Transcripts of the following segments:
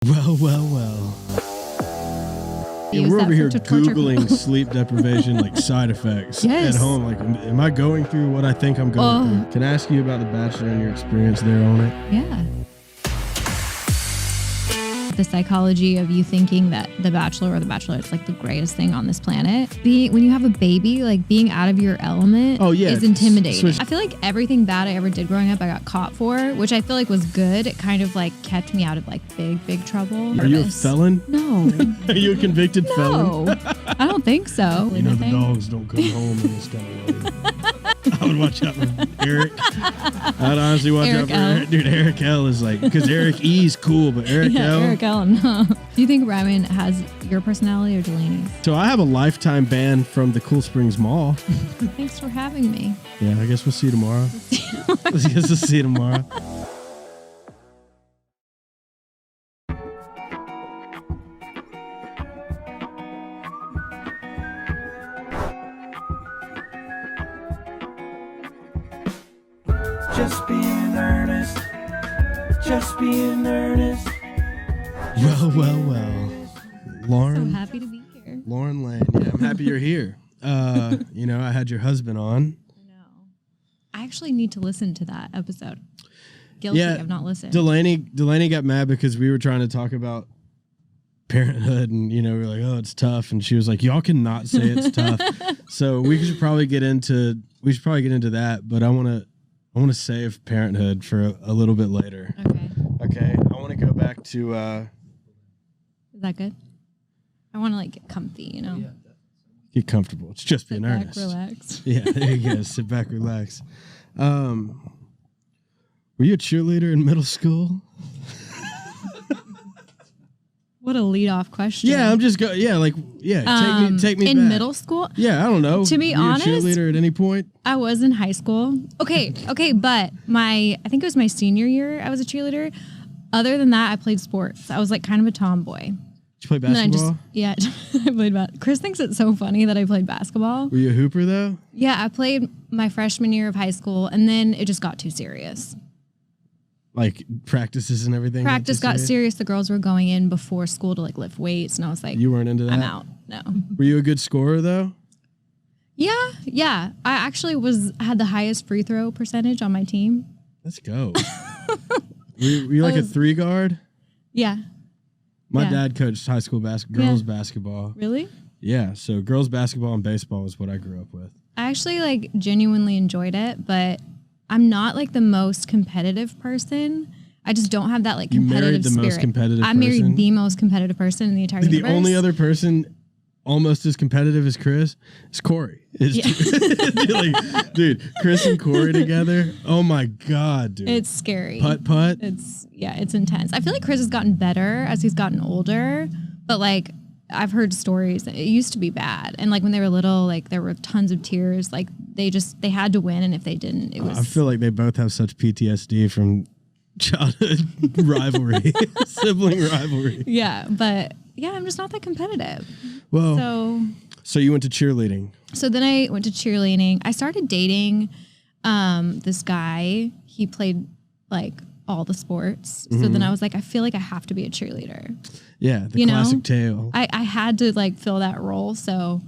Well. Yeah, we're over here Googling sleep deprivation, like side effects at home. Like, am I going through what I think I'm going through? Can I ask you about The Bachelor and your experience there on it? Yeah. The psychology of you thinking that The Bachelor or The Bachelorette is like the greatest thing on this planet. When you have a baby, like being out of your element is intimidating. I feel like everything bad I ever did growing up, I got caught for, which I feel like was good. It kind of like kept me out of like big trouble. Are you a felon? No. Are you a convicted felon? No, I don't think so. You know, the dogs don't come home in this kind of way. I would watch out for Eric. I'd honestly watch out for Eric. Dude, Eric L is like, because Eric E is cool, but Eric L. Eric L, no. Do you think Ryan has your personality or Delaney's? So I have a lifetime ban from the Cool Springs Mall. Thanks for having me. Yeah, I guess we'll see you tomorrow. I guess we'll see you tomorrow. Just being earnest. Just being earnest. Well. Lauren. So happy to be here. Lauren Lane. Yeah, I'm happy you're here. You know, I had your husband on. I know. I actually need to listen to that episode. Guilty, I've not listened. Delaney got mad because we were trying to talk about Parenthood, and you know, we were like, oh, it's tough, and she was like, y'all cannot say it's tough. So we should probably get into that, but I want to save Parenthood for a little bit later. Okay. I want to go back to. Is that good? I want to like get comfy, you know. Yeah. Get comfortable. It's just being earnest. Sit back, relax. Yeah, there you go. Sit back, relax. Were you a cheerleader in middle school? What a lead-off question. Yeah, I'm just go. Yeah, like take me in back. middle school. Yeah, I don't know. To be honest, were you a cheerleader at any point? I was in high school. Okay, but I think it was my senior year. I was a cheerleader. Other than that, I played sports. I was like kind of a tomboy. Did you play basketball? I played basketball. Chris thinks it's so funny that I played basketball. Were you a hooper though? Yeah, I played my freshman year of high school, and then it just got too serious. Like practices and everything? Practice got serious. The girls were going in before school to like lift weights, and I was like, you weren't into that? I'm out. No. Were you a good scorer though? Yeah. I actually had the highest free throw percentage on my team. Let's go. were you like a 3-guard? Yeah. My dad coached high school girls basketball. Really? Yeah. So girls basketball and baseball was what I grew up with. I actually like genuinely enjoyed it, but I'm not like the most competitive person. I just don't have that like competitive spirit. Most competitive I married the most competitive person in the entire universe. The only other person almost as competitive as Chris is Corey. Dude, Chris and Corey together. Oh my God, dude. It's scary. Putt. It's intense. I feel like Chris has gotten better as he's gotten older, but like I've heard stories. It used to be bad. And like when they were little, like there were tons of tears. Like they had to win, and if they didn't, it was. I feel like they both have such PTSD from childhood rivalry, sibling rivalry. Yeah, but yeah, I'm just not that competitive. Well, so you went to cheerleading. So then I went to cheerleading. I started dating this guy. He played like all the sports. So then I was like, I feel like I have to be a cheerleader. Yeah, the classic tale. I had to like fill that role. So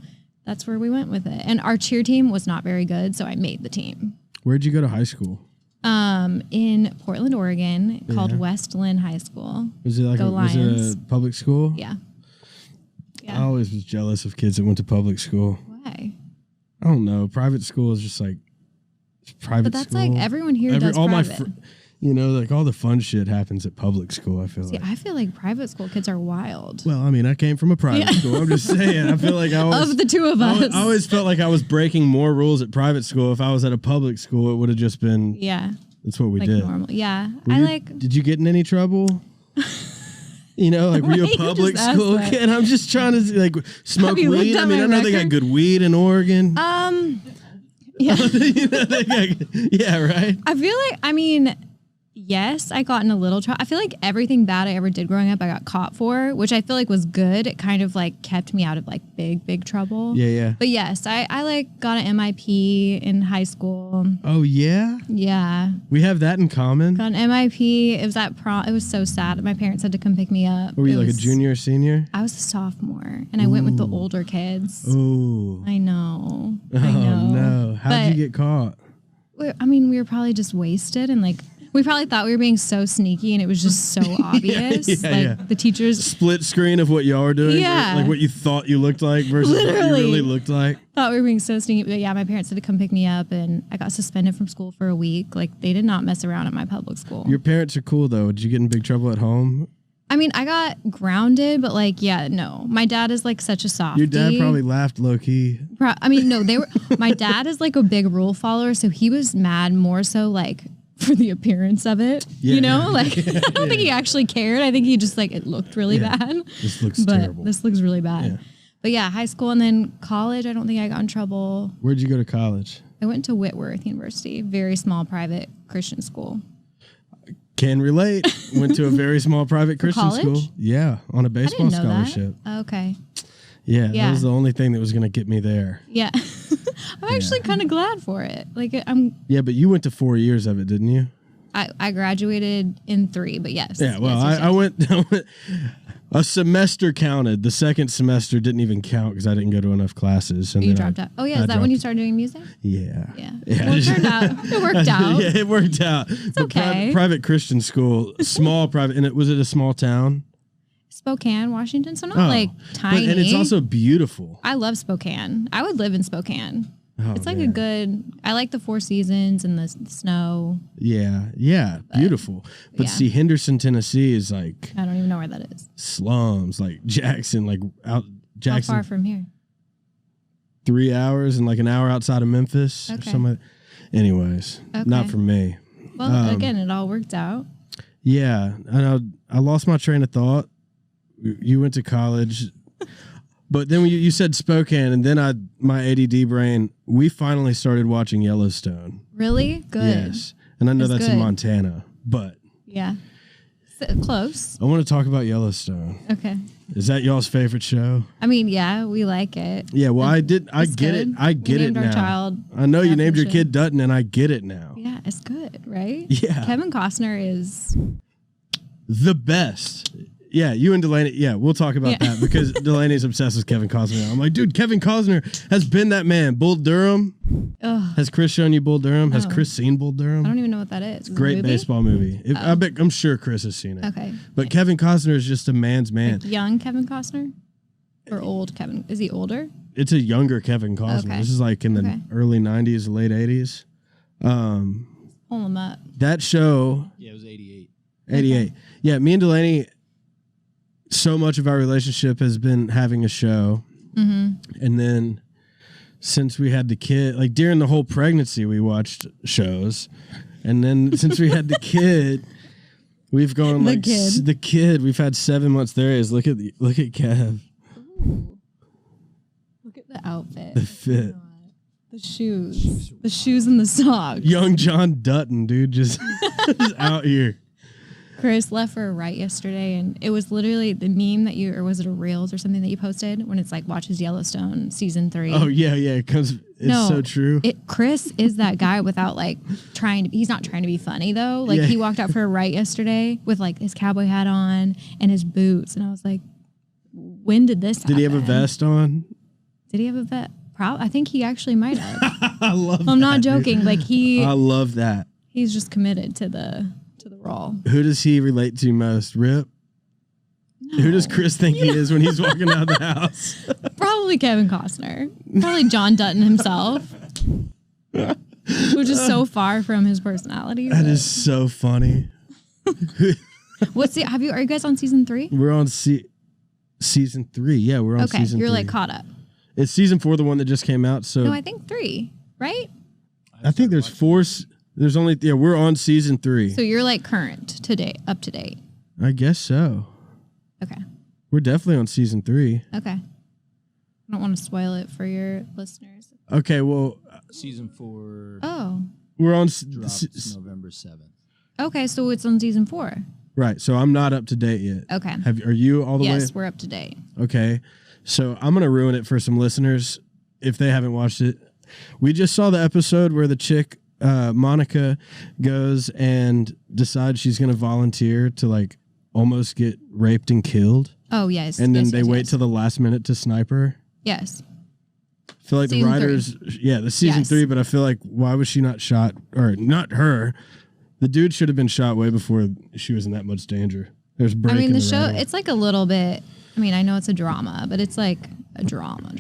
that's where we went with it. And our cheer team was not very good, so I made the team. Where'd you go to high school? In Portland, Oregon, called Westland High School. Was it was it a public school? Yeah. I always was jealous of kids that went to public school. Why? I don't know. Private school is just like private. But that's school. like everyone here does all private. Like all the fun shit happens at public school. I feel like. I feel like private school kids are wild. Well, I mean, I came from a private school. I'm just saying. I feel like of the two of us, I always felt like I was breaking more rules at private school. If I was at a public school, it would have just been. Yeah. That's what we like did. Normal. Yeah. Did you get in any trouble? You know, like were you a public school kid? I'm just trying to like smoke weed. I mean, I know they got good weed in Oregon. Yeah. Yeah, right. I feel like, Yes, I got in a little trouble. I feel like everything bad I ever did growing up, I got caught for, which I feel like was good. It kind of like kept me out of like big trouble. Yeah. But yes, I like got an MIP in high school. Oh yeah? Yeah. We have that in common. Got an MIP. It was at prom. It was so sad. My parents had to come pick me up. Were you like a junior or senior? I was a sophomore, and I went with the older kids. Oh. I know. Oh no. How'd you get caught? We were probably just wasted and like. We probably thought we were being so sneaky, and it was just so obvious. The teachers split screen of what y'all were doing, like what you thought you looked like versus what you really looked like. Thought we were being so sneaky, but yeah, my parents had to come pick me up, and I got suspended from school for a week. Like they did not mess around at my public school. Your parents are cool though. Did you get in big trouble at home? I mean, I got grounded, but like, yeah, no. My dad is like such a softie. Your dad probably laughed low key. No, they were. My dad is like a big rule follower, so he was mad more so like. For the appearance of it, I don't think he actually cared. I think he just like it looked really bad. This looks terrible. This looks really bad. But yeah, high school and then college. I don't think I got in trouble. Where'd you go to college? I went to Whitworth University, very small private Christian school. Can relate. Went to a very small private Christian school. Yeah, on a baseball scholarship. Okay. Yeah, that was the only thing that was going to get me there. Yeah. I'm actually kind of glad for it. Like Yeah, but you went to 4 years of it, didn't you? I graduated in 3, but yes. Yeah, well, I went a semester counted. The second semester didn't even count because I didn't go to enough classes. And you dropped out. Oh, yeah. Is that when you started doing music? Yeah. Well, it turned out. It worked out. Yeah, it worked out. It's okay. Private Christian school, small private. And was it a small town? Spokane, Washington. So not like tiny. And it's also beautiful. I love Spokane. I would live in Spokane. Oh, it's like I like the Four Seasons and the snow. Yeah, beautiful. But see, Henderson, Tennessee is like... I don't even know where that is. Slums, like Jackson, How far from here? 3 hours and like an hour outside of Memphis or something. Anyways, not for me. Well, again, it all worked out. Yeah, and I lost my train of thought. You went to college... But then you said Spokane, and then my ADD brain, we finally started watching Yellowstone. Really? Good. Yes. And I know that's in Montana, but... Yeah. Close. I want to talk about Yellowstone. Okay. Is that y'all's favorite show? I mean, yeah, we like it. Yeah, well, I get it. I get it now. Our child I know you named your kid Dutton, and I get it now. Yeah, it's good, right? Yeah. Kevin Costner is... the best. Yeah, you and Delaney. Yeah, we'll talk about that because Delaney's obsessed with Kevin Costner. I'm like, dude, Kevin Costner has been that man. Bull Durham. Ugh. Has Chris shown you Bull Durham? Has Chris seen Bull Durham? I don't even know what that is. Great baseball movie. I'm sure Chris has seen it. Okay. But Kevin Costner is just a man's man. Like young Kevin Costner? Or old Kevin? Is he older? It's a younger Kevin Costner. Okay. This is like in the early 90s, late 80s. Pull him up. That show. Yeah, it was 88. 88. Okay. Yeah, me and Delaney... So much of our relationship has been having a show. Mm-hmm. And then since we had the kid, like during the whole pregnancy, we watched shows. And then since we had the kid, we've gone like the kid. We've had 7 months. There he is. Look at Kev. Ooh. Look at the outfit. The fit. The shoes and the socks. Young John Dutton, dude, just out here. Chris left for a write yesterday, and it was literally the meme that or was it a Reels or something that you posted when it's like watches Yellowstone season 3. Oh yeah, it's so true. Chris is that guy without like he's not trying to be funny though. Like he walked out for a write yesterday with like his cowboy hat on and his boots, and I was like, when did this happen? Did he have a vest on? Did he have a vest? I think he actually might have. I love I'm not joking. Dude. Like I love that. He's just committed to the role. Who does he relate to most? Rip? No. Who does Chris think he is when he's walking out of the house? Probably Kevin Costner. Probably John Dutton himself. Which is so far from his personality. That is so funny. Are you guys on season 3? We're on season 3. Yeah, we're on season 3. You're like caught up. It's season 4, the one that just came out. So no, I think 3, right? I think there's 4. There's only we're on season 3. So you're like current up to date. I guess so. Okay. We're definitely on season 3. Okay. I don't want to spoil it for your listeners. Okay, well, season 4. Oh. We're on drops November 7th. Okay, so it's on season 4. Right. So I'm not up to date yet. Okay. Are you all the way? Yes, we're up to date. Okay. So I'm going to ruin it for some listeners if they haven't watched it. We just saw the episode where the chick, Monica, goes and decides she's going to volunteer to like almost get raped and killed. Oh, yes. And then they wait till the last minute to snipe her. Yes. I feel like the writers, the season 3, but I feel like why was she not shot? Or not her. The dude should have been shot way before she was in that much danger. There's break. I mean, the show, it's like a little bit, I mean, I know it's a drama, but it's like a drama.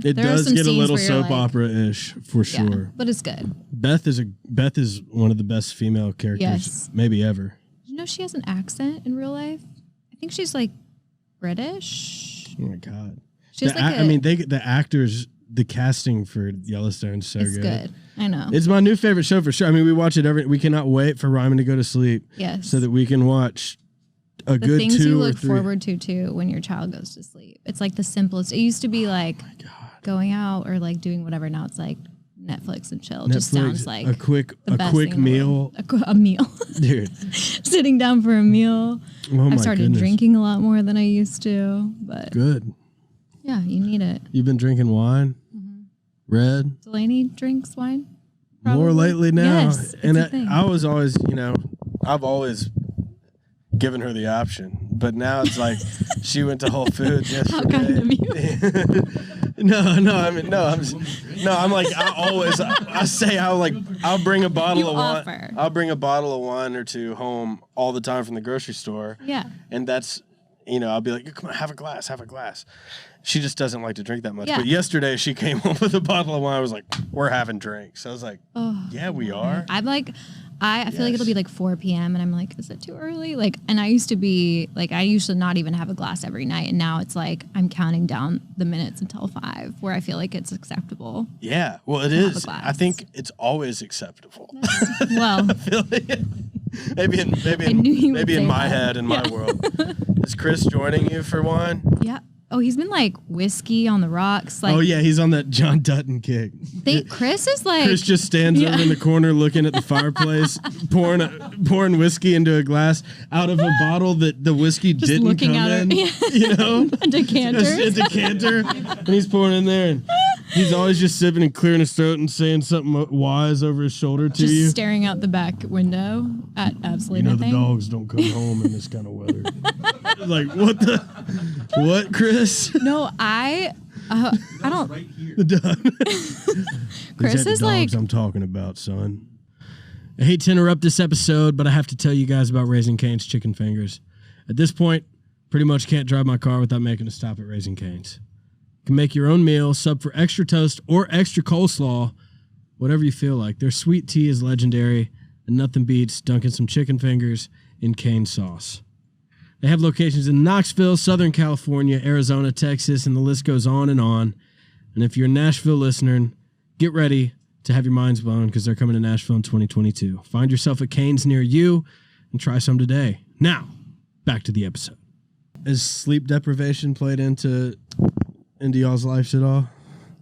It does get a little soap opera-ish for sure. But it's good. Beth is one of the best female characters maybe ever. You know she has an accent in real life? I think she's like British. Oh my God. She's the actors, the casting for Yellowstone is so good. It's good. I know. It's my new favorite show for sure. I mean, we watch it we cannot wait for Ryman to go to sleep. Yes. So that we can watch a good 2 or 3. The things you look forward to too when your child goes to sleep. It's like the simplest. It used to be like going out or like doing whatever. Now it's like Netflix and chill. Just sounds like a quick meal. A meal. Dude. Sitting down for a meal. Oh I've started drinking a lot more than I used to. But good. Yeah, you need it. You've been drinking wine? Mm-hmm. Red? Delaney drinks wine? Probably. More lately now. Yes, and I was always, I've always given her the option. But now it's like she went to Whole Foods yesterday. How kind of you. I'll bring a bottle of wine. I'll bring a bottle of wine or two home all the time from the grocery store. Yeah. And that's, I'll be like, come on, have a glass. She just doesn't like to drink that much. Yeah. But yesterday she came home with a bottle of wine. I was like, we're having drinks. I was like, yeah, we are. I'm like, I feel like it'll be like 4 p.m. and I'm like, is it too early? Like, and I used to be like, I used to not even have a glass every night. And now it's like, I'm counting down the minutes until 5 where I feel like it's acceptable. Yeah. Well, it is. I think it's always acceptable. Well, I feel like maybe in my head, in my world. Is Chris joining you for wine? Yeah. Oh, he's been like whiskey on the rocks. Like, oh yeah, he's on that John Dutton kick. Chris is like. Chris just stands over in the corner looking at the fireplace, pouring whiskey into a glass out of a bottle that the whiskey just didn't come in. A decanter. A decanter, and he's pouring in there, and he's always just sipping and clearing his throat and saying something wise over his shoulder to you. Just staring out the back window at absolutely nothing. The dogs don't come home in this kind of weather. Like what, Chris? No, I don't. Right here. The dog. Chris is like. I'm talking about, son. I hate to interrupt this episode, but I have to tell you guys about Raising Cane's chicken fingers. At this point, pretty much can't drive my car without making a stop at Raising Cane's. You can make your own meal, sub for extra toast or extra coleslaw, whatever you feel like. Their sweet tea is legendary, and nothing beats dunking some chicken fingers in cane sauce. They have locations in Knoxville, Southern California, Arizona, Texas, and the list goes on. And if you're a Nashville listener, get ready to have your minds blown because they're coming to Nashville in 2022. Find yourself a Cane's near you and try some today. Now, back to the episode. Is sleep deprivation played into y'all's lives at all?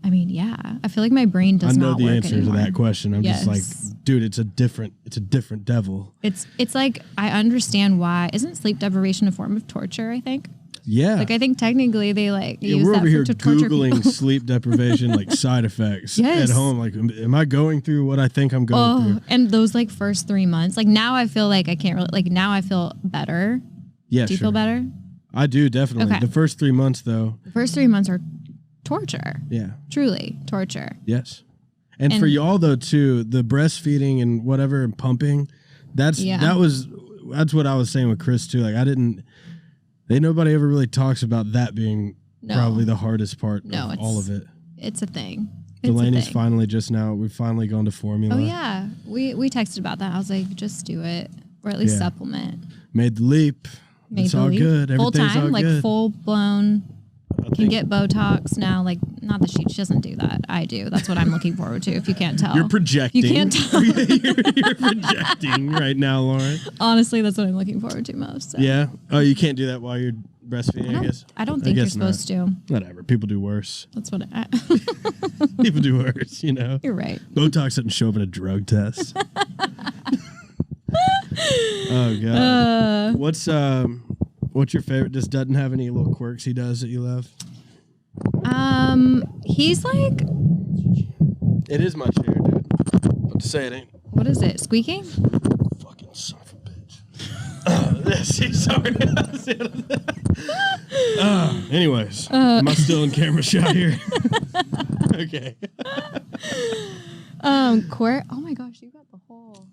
I mean, yeah. I feel like my brain does not work anymore. I know the answer to that question. I'm just like, dude, it's a different devil. It's like, I understand why. Isn't sleep deprivation a form of torture, I think? Yeah. Like, I think technically they use we're that over here to torture Googling people. sleep deprivation, like side effects at home. Like, am I going through what I think I'm going through? And those like first 3 months, like now I feel like I can't really, like now I feel better. Yeah, Do you feel better? I do, definitely. Okay. The first 3 months, though. The first 3 months are torture. Yeah. Truly torture. Yes. And for y'all though too, the breastfeeding and whatever and pumping, that's what I was saying with Chris too. Like nobody ever really talks about that being probably the hardest part of all of it. It's a thing. Delaney's we've finally gone to formula. Oh yeah. We texted about that. I was like, just do it. Or at least supplement. Made the leap. It's all good. Full Everything's time, all like good. full blown. Can get Botox now. Like, not that she doesn't do that. I do. That's what I'm looking forward to. If you can't tell, you're projecting. You can't tell. you're projecting right now, Lauren. Honestly, that's what I'm looking forward to most. So. Yeah. Oh, you can't do that while you're breastfeeding. I guess. I don't think you're supposed to. Whatever. People do worse. That's what. People do worse. You're right. Botox doesn't show up in a drug test. Oh god. What's your favorite? Just doesn't have any little quirks he does that you love? He's like. It is my chair, dude. But to say it ain't. What is it? Squeaking? Fucking son of a bitch. Sorry. Anyways, am I still in camera shot here? Okay. Quirk. Oh my gosh, you got the whole.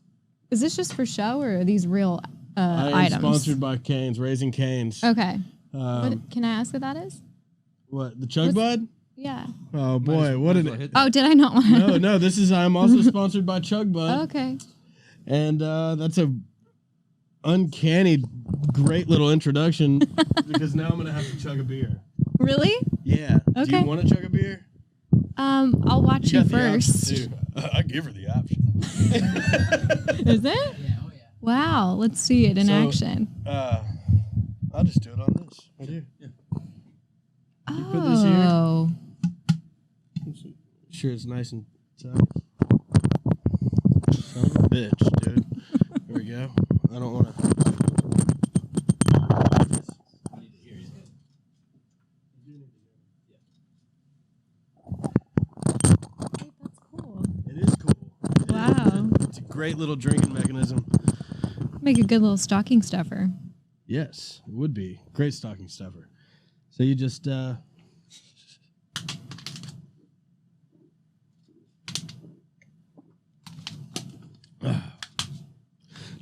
Is this just for show or are these real items? I am sponsored by Canes, Raising Canes. Okay. What, can I ask what that is? What, the Chug Bud? Yeah. Oh boy, what an. Oh, did I not want to? No. This is. I'm also sponsored by Chug Bud. Okay. And that's a uncanny, great little introduction because now I'm gonna have to chug a beer. Really? Yeah. Okay. Do you want to chug a beer? I'll watch you first. I give her the option. Is it? Yeah. Oh yeah. Wow. Let's see it in action. I'll just do it on this right here. Yeah. You put this here. Sure, it's nice and tight. Son of a bitch, dude. Here we go. I don't want to. That's cool. It is cool. Wow. It's a great little drinking mechanism. Make a good little stocking stuffer. Yes, it would be. Great stocking stuffer. So you just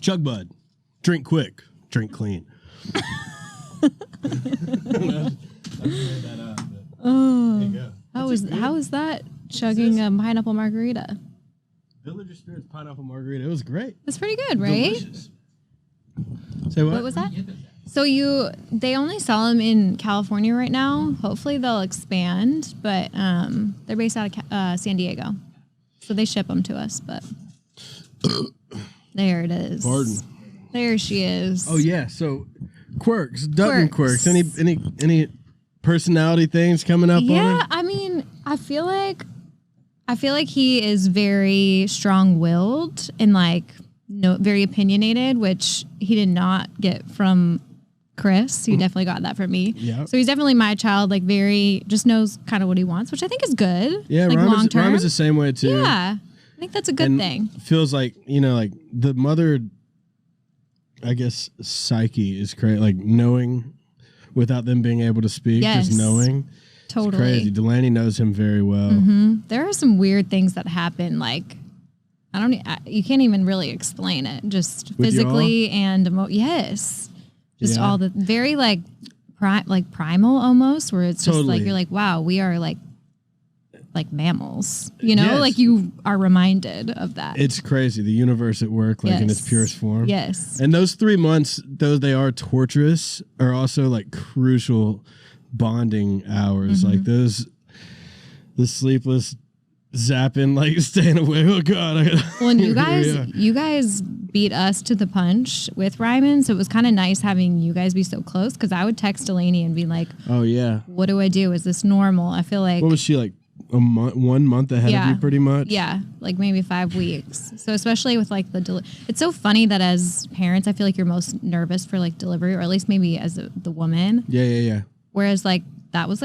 Chug Bud. Drink quick. Drink clean. How is that chugging a pineapple margarita? Villager Spirits pineapple margarita. It was great. That's pretty good, right? Delicious. Say what? What was that? So they only sell them in California right now. Hopefully they'll expand, but they're based out of San Diego, so they ship them to us. But there it is. Pardon. There she is. Oh yeah. So quirks, Dutton quirks. Any personality things coming up on him? Yeah, I mean, I feel like he is very strong-willed and very opinionated, which he did not get from Chris. He definitely got that from me. Yeah. So he's definitely my child, very just knows kind of what he wants, which I think is good. Yeah, long term. Rhyme is the same way too. Yeah. I think that's a good thing. Feels like, the mother, I guess, psyche is crazy. Knowing without them being able to speak, just knowing. Totally. It's crazy. Delaney knows him very well. Mm-hmm. There are some weird things that happen, you can't even really explain it. Just with physically and yes. Just all the very primal almost, where it's just you're wow, we are like mammals, Yes. You are reminded of that. It's crazy. The universe at work, in its purest form. Yes. And those 3 months, though they are torturous, are also crucial bonding hours. Mm-hmm. The sleepless zapping, staying away. Oh God! Well, and you guys beat us to the punch with Ryman, so it was kind of nice having you guys be so close. Because I would text Delaney and be like, "Oh yeah, what do I do? Is this normal?" I feel like what was she like? 1 month ahead of you, pretty much. Yeah, maybe 5 weeks. So especially with it's so funny that as parents, I feel like you're most nervous for delivery, or at least maybe as the woman. Yeah. Whereas that was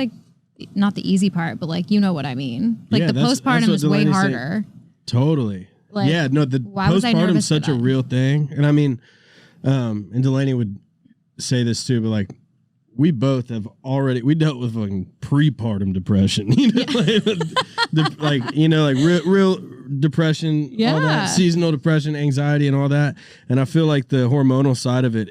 not the easy part, but you know what I mean. The postpartum is way harder. Totally. The postpartum is such a real thing. And I mean, and Delaney would say this too, but we both have we dealt with prepartum depression, real depression, all that seasonal depression, anxiety and all that. And I feel like the hormonal side of it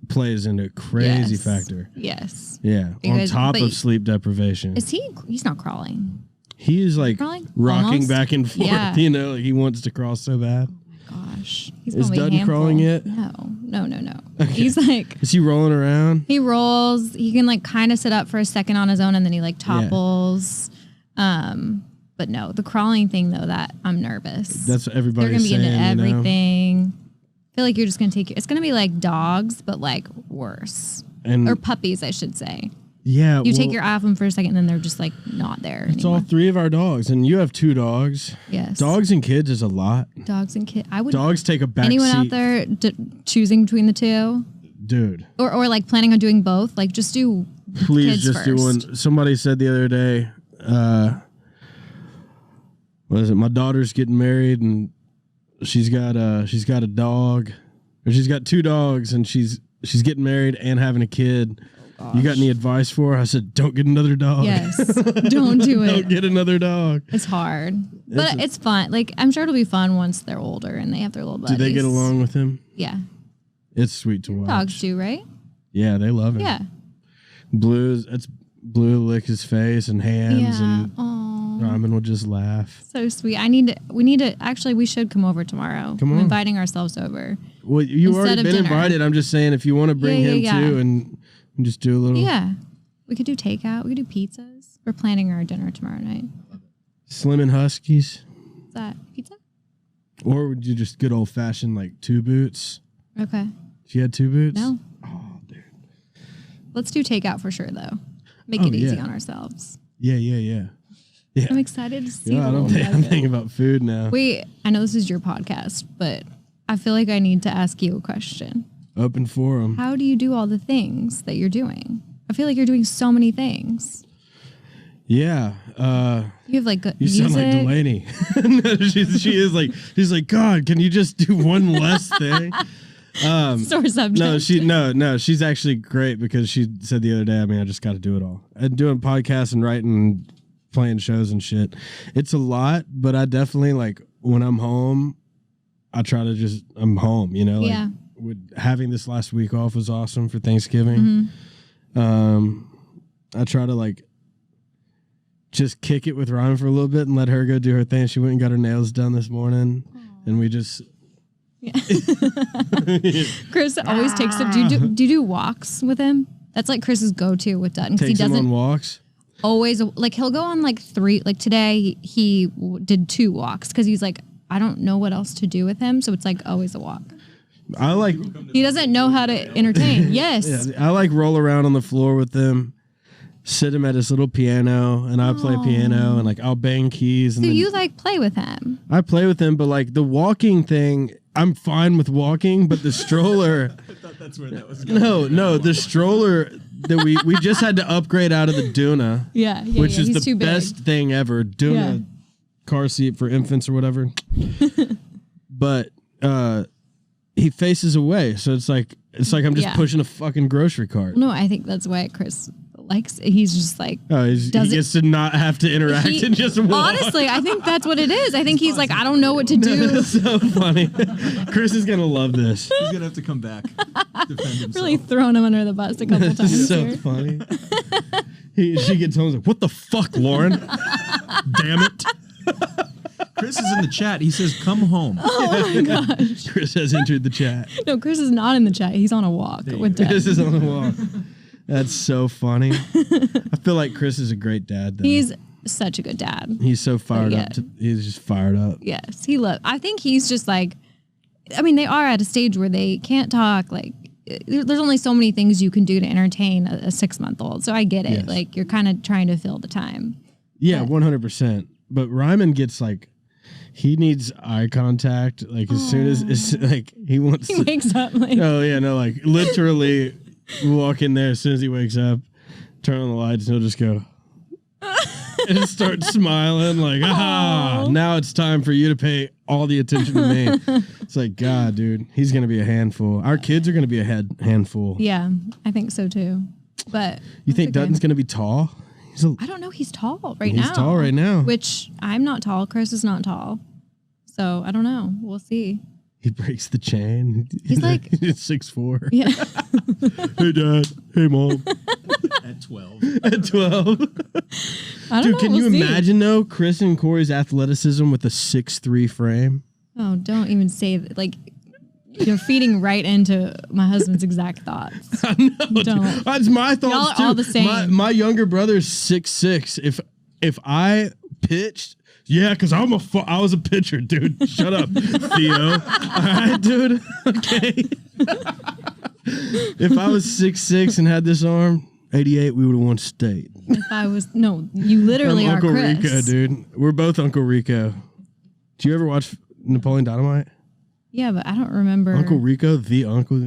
plays into a crazy factor. Yes. Yeah. On top of sleep deprivation. He's not crawling. He is crawling? rocking Almost? Back and forth. Yeah. He wants to crawl so bad. Oh my gosh. He's is Dutton crawling yet? No. Okay. He's is he rolling around? He rolls. He can kind of sit up for a second on his own and then he topples. Yeah. But no, the crawling thing though, that I'm nervous. That's what everybody's saying. They're going to be into everything. I feel like you're just going to it's going to be like dogs, but worse. Or puppies, I should say. Yeah. You take your eye off them for a second and then they're just like not there It's anymore. all 3 of our dogs. And you have 2 dogs. Yes. Dogs and kids is a lot. Dogs and kids. Dogs take a back anyone seat. out there choosing between the 2? Dude. Or like planning on doing both? Like just do Please kids just first. do one. Somebody said the other day, what is it? My daughter's getting married and she's got a dog, or she's got 2 dogs, and she's getting married and having a kid. Oh, you got any advice for her? I said, don't get another dog. Yes. Don't do it. Don't get another dog. It's hard. But it's fun. Like, I'm sure it'll be fun once they're older and they have their little buddies. Do they get along with him? Yeah. It's sweet to watch. Dogs do, right? Yeah, they love him. Yeah. Blue lick his face and hands, and Ryman will just laugh. So sweet. We should come over tomorrow. Come on. I'm inviting ourselves over. Well, you Instead already of been dinner. invited. I'm just saying if you want to bring him too and just do a little. Yeah. We could do takeout. We could do pizzas. We're planning our dinner tomorrow night. Slim and Huskies. Is that pizza? Or would you just good old fashioned like 2 boots? Okay. If you had 2 boots? No. Oh, dude. Let's do takeout for sure, though. Make it easy on ourselves. Yeah. I'm excited to see. I'm thinking about food now. Wait, I know this is your podcast, but I feel like I need to ask you a question. Open forum. How do you do all the things that you're doing? I feel like you're doing so many things. Yeah. You have like good You music. sound like Delaney. No, she's like, God, can you just do one less thing? Sore subject. No, she's actually great because she said the other day, I just got to do it all. And doing podcasts and writing and playing shows and shit. It's a lot, but I definitely like when I'm home, I try to I'm home, Yeah. With having this last week off was awesome for Thanksgiving. I try to like just kick it with Ryan for a little bit and let her go do her thing. She went and got her nails done this morning. Aww. And we just... Yeah. Chris always takes it. Do you do walks with him? That's like Chris's go-to with Dutton. Takes him on walks? Always, like he'll go on like 3, like today he did 2 walks because he's like, I don't know what else to do with him. So it's like always a walk. He doesn't know how to entertain. Yes. Yeah, I like roll around on the floor with them, sit him at his little piano, and I play piano, and like I'll bang keys. And so you like play with him? I play with him, but like the walking thing, I'm fine with walking, but the stroller. I thought that's where that was going. No, the stroller that we just had to upgrade out of the Duna. Yeah, which is he's the best thing ever. Duna car seat for infants or whatever. But he faces away, so it's like I'm just pushing a fucking grocery cart. No, I think that's why Chris likes it. He's just like he gets to not have to interact and just walk. Honestly, I think that's what it is. I think he's like, I don't know what to do. That's so funny. Chris is gonna love this. He's gonna have to come back, defend himself. Really thrown him under the bus a couple times. It's so here. funny. She gets home and is like, what the fuck, Lauren? Damn it. Chris is in the chat. He says, come home. Oh my gosh. Chris has entered the chat. No, Chris is not in the chat. He's on a walk with Dad. Chris is on a walk. That's so funny. I feel like Chris is a great dad, though. He's such a good dad. He's so fired up. He's just fired up. Yes, I think he's just like, they are at a stage where they can't talk. Like, there's only so many things you can do to entertain a 6-month-old. So I get it. Yes. Like, you're kind of trying to fill the time. Yeah, 100%. But Ryman gets like, he needs eye contact. Like as soon as it's like he wants. He wakes up like. Oh yeah, no, like literally walk in there as soon as he wakes up, turn on the lights, and he'll just go and start smiling like, now it's time for you to pay all the attention to me. It's like, God, dude, he's gonna be a handful. Our kids are gonna be a handful. Yeah, I think so too. But you think Dutton's gonna be tall? I don't know. He's tall right now. He's tall right now. Which I'm not tall. Chris is not tall. So I don't know. We'll see. He breaks the chain. He's like 6'4". Yeah. Hey, Dad. Hey, Mom. At 12. At 12. I don't know. Can you imagine, though, Chris and Corey's athleticism with a 6'3" frame? Oh, don't even say that. Like, you're feeding right into my husband's exact thoughts. I know. Don't. That's my thoughts, Y'all are too. all the same. My younger brother's 6'6". If I pitched... Yeah, because I was a pitcher, dude. Shut up, Theo. All right, dude. Okay. If I was 6'6" and had this arm, 88, we would have won state. If I was you literally I'm are Uncle Chris. Rico, dude. We're both Uncle Rico. Do you ever watch Napoleon Dynamite? Yeah, but I don't remember. Uncle Rico, the uncle.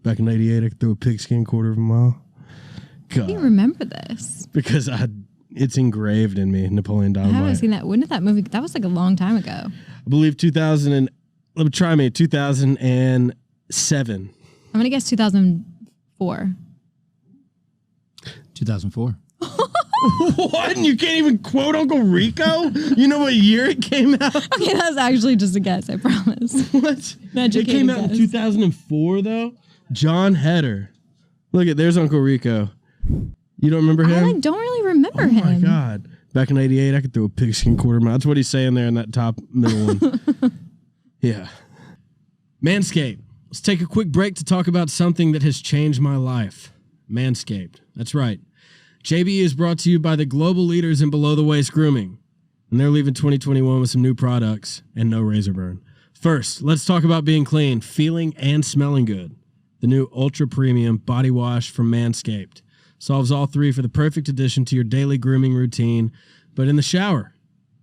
Back in 88, I could throw a pigskin quarter of a mile. God. How do you remember this? Because it's engraved in me, Napoleon Dynamite. I haven't seen that. When did that movie? That was like a long time ago. I believe 2007. I'm going to guess 2004. 2004. What? And you can't even quote Uncle Rico? You know what year it came out? Okay, that's actually just a guess, I promise. What? It came out in 2004, though? John Heder. Look there's Uncle Rico. You don't remember him? I don't really remember him. Oh, my God. Back in 88, I could throw a pigskin quarter mile. That's what he's saying there in that top middle one. Yeah. Manscaped. Let's take a quick break to talk about something that has changed my life. Manscaped. That's right. JB is brought to you by the global leaders in below-the-waist grooming. And they're leaving 2021 with some new products and no razor burn. First, let's talk about being clean, feeling, and smelling good. The new Ultra Premium Body Wash from Manscaped solves all three for the perfect addition to your daily grooming routine, but in the shower.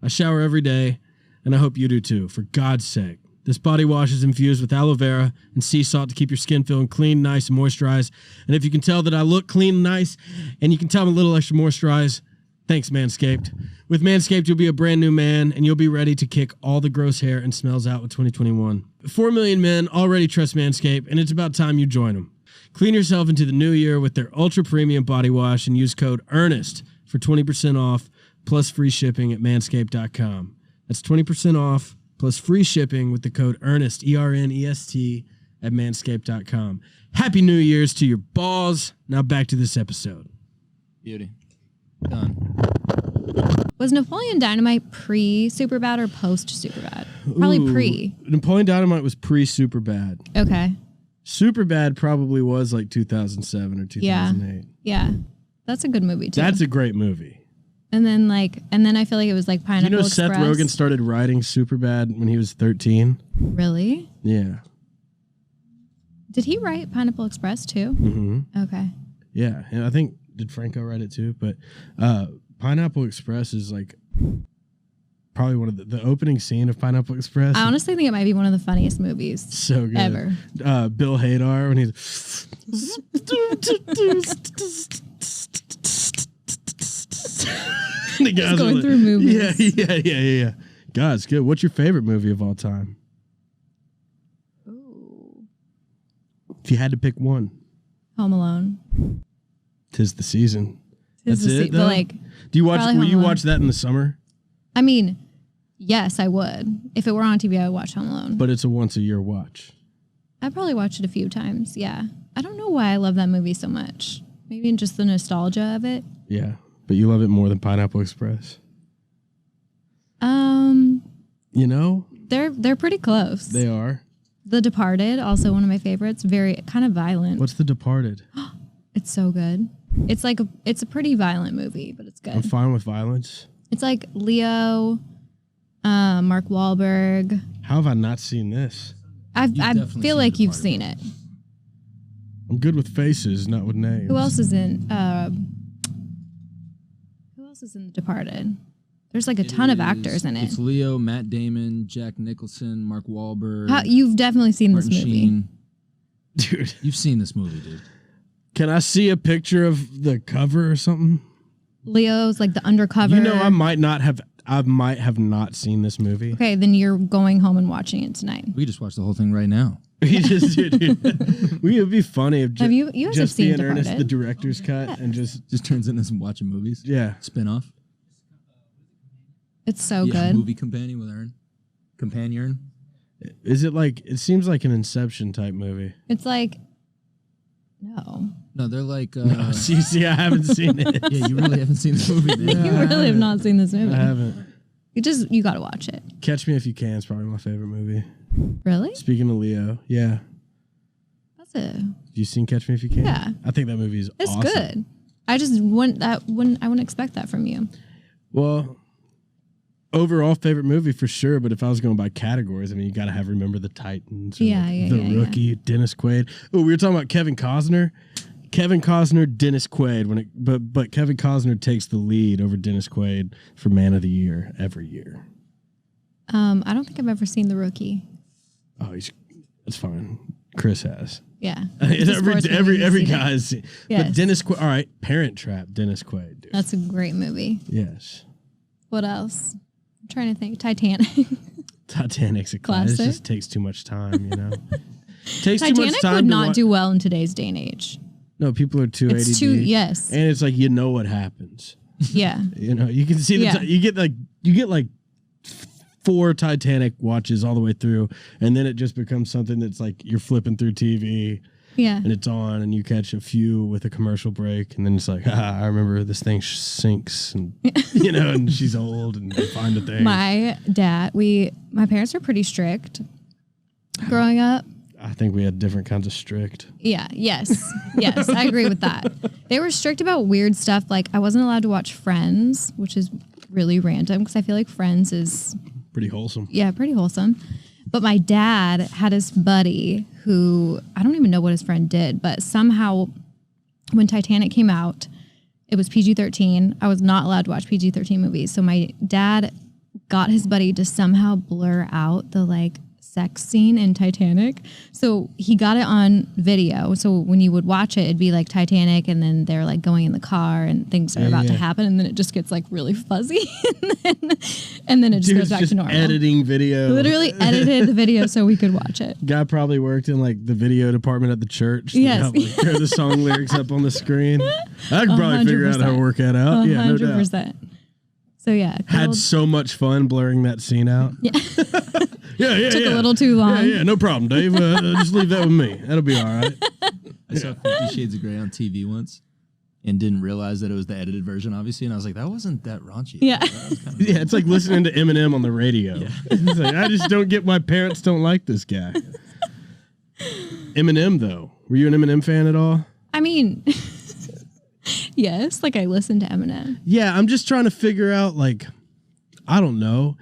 I shower every day, and I hope you do too, for God's sake. This body wash is infused with aloe vera and sea salt to keep your skin feeling clean, nice, and moisturized. And if you can tell that I look clean and nice, and you can tell I'm a little extra moisturized, thanks, Manscaped. With Manscaped, you'll be a brand new man, and you'll be ready to kick all the gross hair and smells out with 2021. 4 million men already trust Manscaped, and it's about time you join them. Clean yourself into the new year with their Ultra Premium Body Wash and use code ERNEST for 20% off plus free shipping at manscaped.com. That's 20% off plus free shipping with the code ERNEST, ERNEST, at manscaped.com. Happy New Year's to your balls. Now back to this episode. Beauty. Done. Was Napoleon Dynamite pre-Superbad or post-Superbad? Probably pre. Napoleon Dynamite was pre-Superbad. Okay. Superbad probably was like 2007 or 2008. Yeah. That's a good movie, too. That's a great movie. And then I feel like it was like Pineapple Express. Seth Rogen started writing Superbad when he was 13? Really? Yeah. Did he write Pineapple Express too? Mm-hmm. Okay. Yeah, and I think, did Franco write it too? But Pineapple Express is like probably one of the opening scene of Pineapple Express. I honestly think it might be one of the funniest movies so good. Ever. Bill Hader when he's... The guys just going through movies. Yeah. God, it's good. What's your favorite movie of all time? Ooh. If you had to pick one. Home Alone. 'Tis the season. That's it, though? But do you watch? Will you watch that in the summer? I mean, yes, I would. If it were on TV, I would watch Home Alone. But it's a once-a-year watch. I probably watched it a few times, yeah. I don't know why I love that movie so much. Maybe just the nostalgia of it. Yeah. But you love it more than Pineapple Express? You know? They're pretty close. They are. The Departed, also one of my favorites. Very kind of violent. What's The Departed? It's so good. It's a pretty violent movie, but it's good. I'm fine with violence. It's like Leo, Mark Wahlberg. How have I not seen this? I feel like you've seen it. I'm good with faces, not with names. Who else is in The Departed? There's like a ton of actors in it. It's Leo, Matt Damon, Jack Nicholson, Mark Wahlberg. You've definitely seen Martin this movie. Sheen. Dude. You've seen this movie, dude. Can I see a picture of the cover or something? Leo's like the undercover. You know, I might have not seen this movie. Okay, then you're going home and watching it tonight. We just watched the whole thing right now. We just did. It would be funny if you guys have seen the Ernest, Departed? the director's cut, and just turns into some watching movies. Yeah, spin-off. It's so good. Movie companion with Ern. Companion. Is it like? It seems like an Inception type movie. It's like, no, they're like. No, see, I haven't seen it. Yeah, you really haven't seen this movie. Man. You really have not seen this movie. I haven't. You got to watch it. Catch Me If You Can is probably my favorite movie. Really? Speaking of Leo, yeah. That's it. You seen Catch Me If You Can? Yeah. I think that movie is It's awesome. good. I just wouldn't expect that from you. Well, overall favorite movie for sure, but if I was going by categories, I mean, you got to have Remember the Titans. Or The Rookie, Dennis Quaid. Oh, we were talking about Kevin Costner. Kevin Costner, Dennis Quaid. But Kevin Costner takes the lead over Dennis Quaid for Man of the Year every year. I don't think I've ever seen The Rookie. Oh, it's fine. Chris has. Yeah. Every guy's. Yes. But Dennis Quaid. All right, Parent Trap. Dennis Quaid. Dude. That's a great movie. Yes. What else? I'm trying to think. Titanic. Tanic's a classic. It just takes too much time, you know. Takes Titanic too much time would not do well in today's day and age. No, people are too ADD. It's too, yes. And it's like, you know what happens. Yeah. You know, you can see you get like 4 Titanic watches all the way through, and then it just becomes something that's like you're flipping through TV. Yeah. And it's on, and you catch a few with a commercial break, and then it's like, I remember this thing sinks, and you know, and she's old, and they find a thing. My parents were pretty strict growing up. I think we had different kinds of strict. Yeah. Yes. Yes. I agree with that. They were strict about weird stuff. Like I wasn't allowed to watch Friends, which is really random because I feel like Friends is pretty wholesome. Yeah, pretty wholesome. But my dad had his buddy who, I don't even know what his friend did, but somehow when Titanic came out, it was PG-13. I was not allowed to watch PG-13 movies. So my dad got his buddy to somehow blur out the like sex scene in Titanic. So he got it on video. So when you would watch it, it'd be like Titanic and then they're like going in the car and things are about to happen. And then it just gets like really fuzzy. and then it just goes back to normal. Editing video. Literally edited the video so we could watch it. Guy probably worked in like the video department at the church. Yes. Help, like, throw the song lyrics up on the screen. I could probably figure out how to work that out. 100%. Yeah, no doubt. So yeah. Had so much fun blurring that scene out. Yeah. yeah. Took a little too long. Yeah, no problem, Dave. Just leave that with me. That'll be all right. I saw 50 Shades of Grey on TV once and didn't realize that it was the edited version, obviously. And I was like, that wasn't that raunchy. Yeah. Yeah, it's like listening to Eminem on the radio. Yeah. It's like, I just don't get my parents don't like this guy. Eminem, though. Were you an Eminem fan at all? I mean... Yes, like I listened to Eminem. Yeah, I'm just trying to figure out, like, I don't know.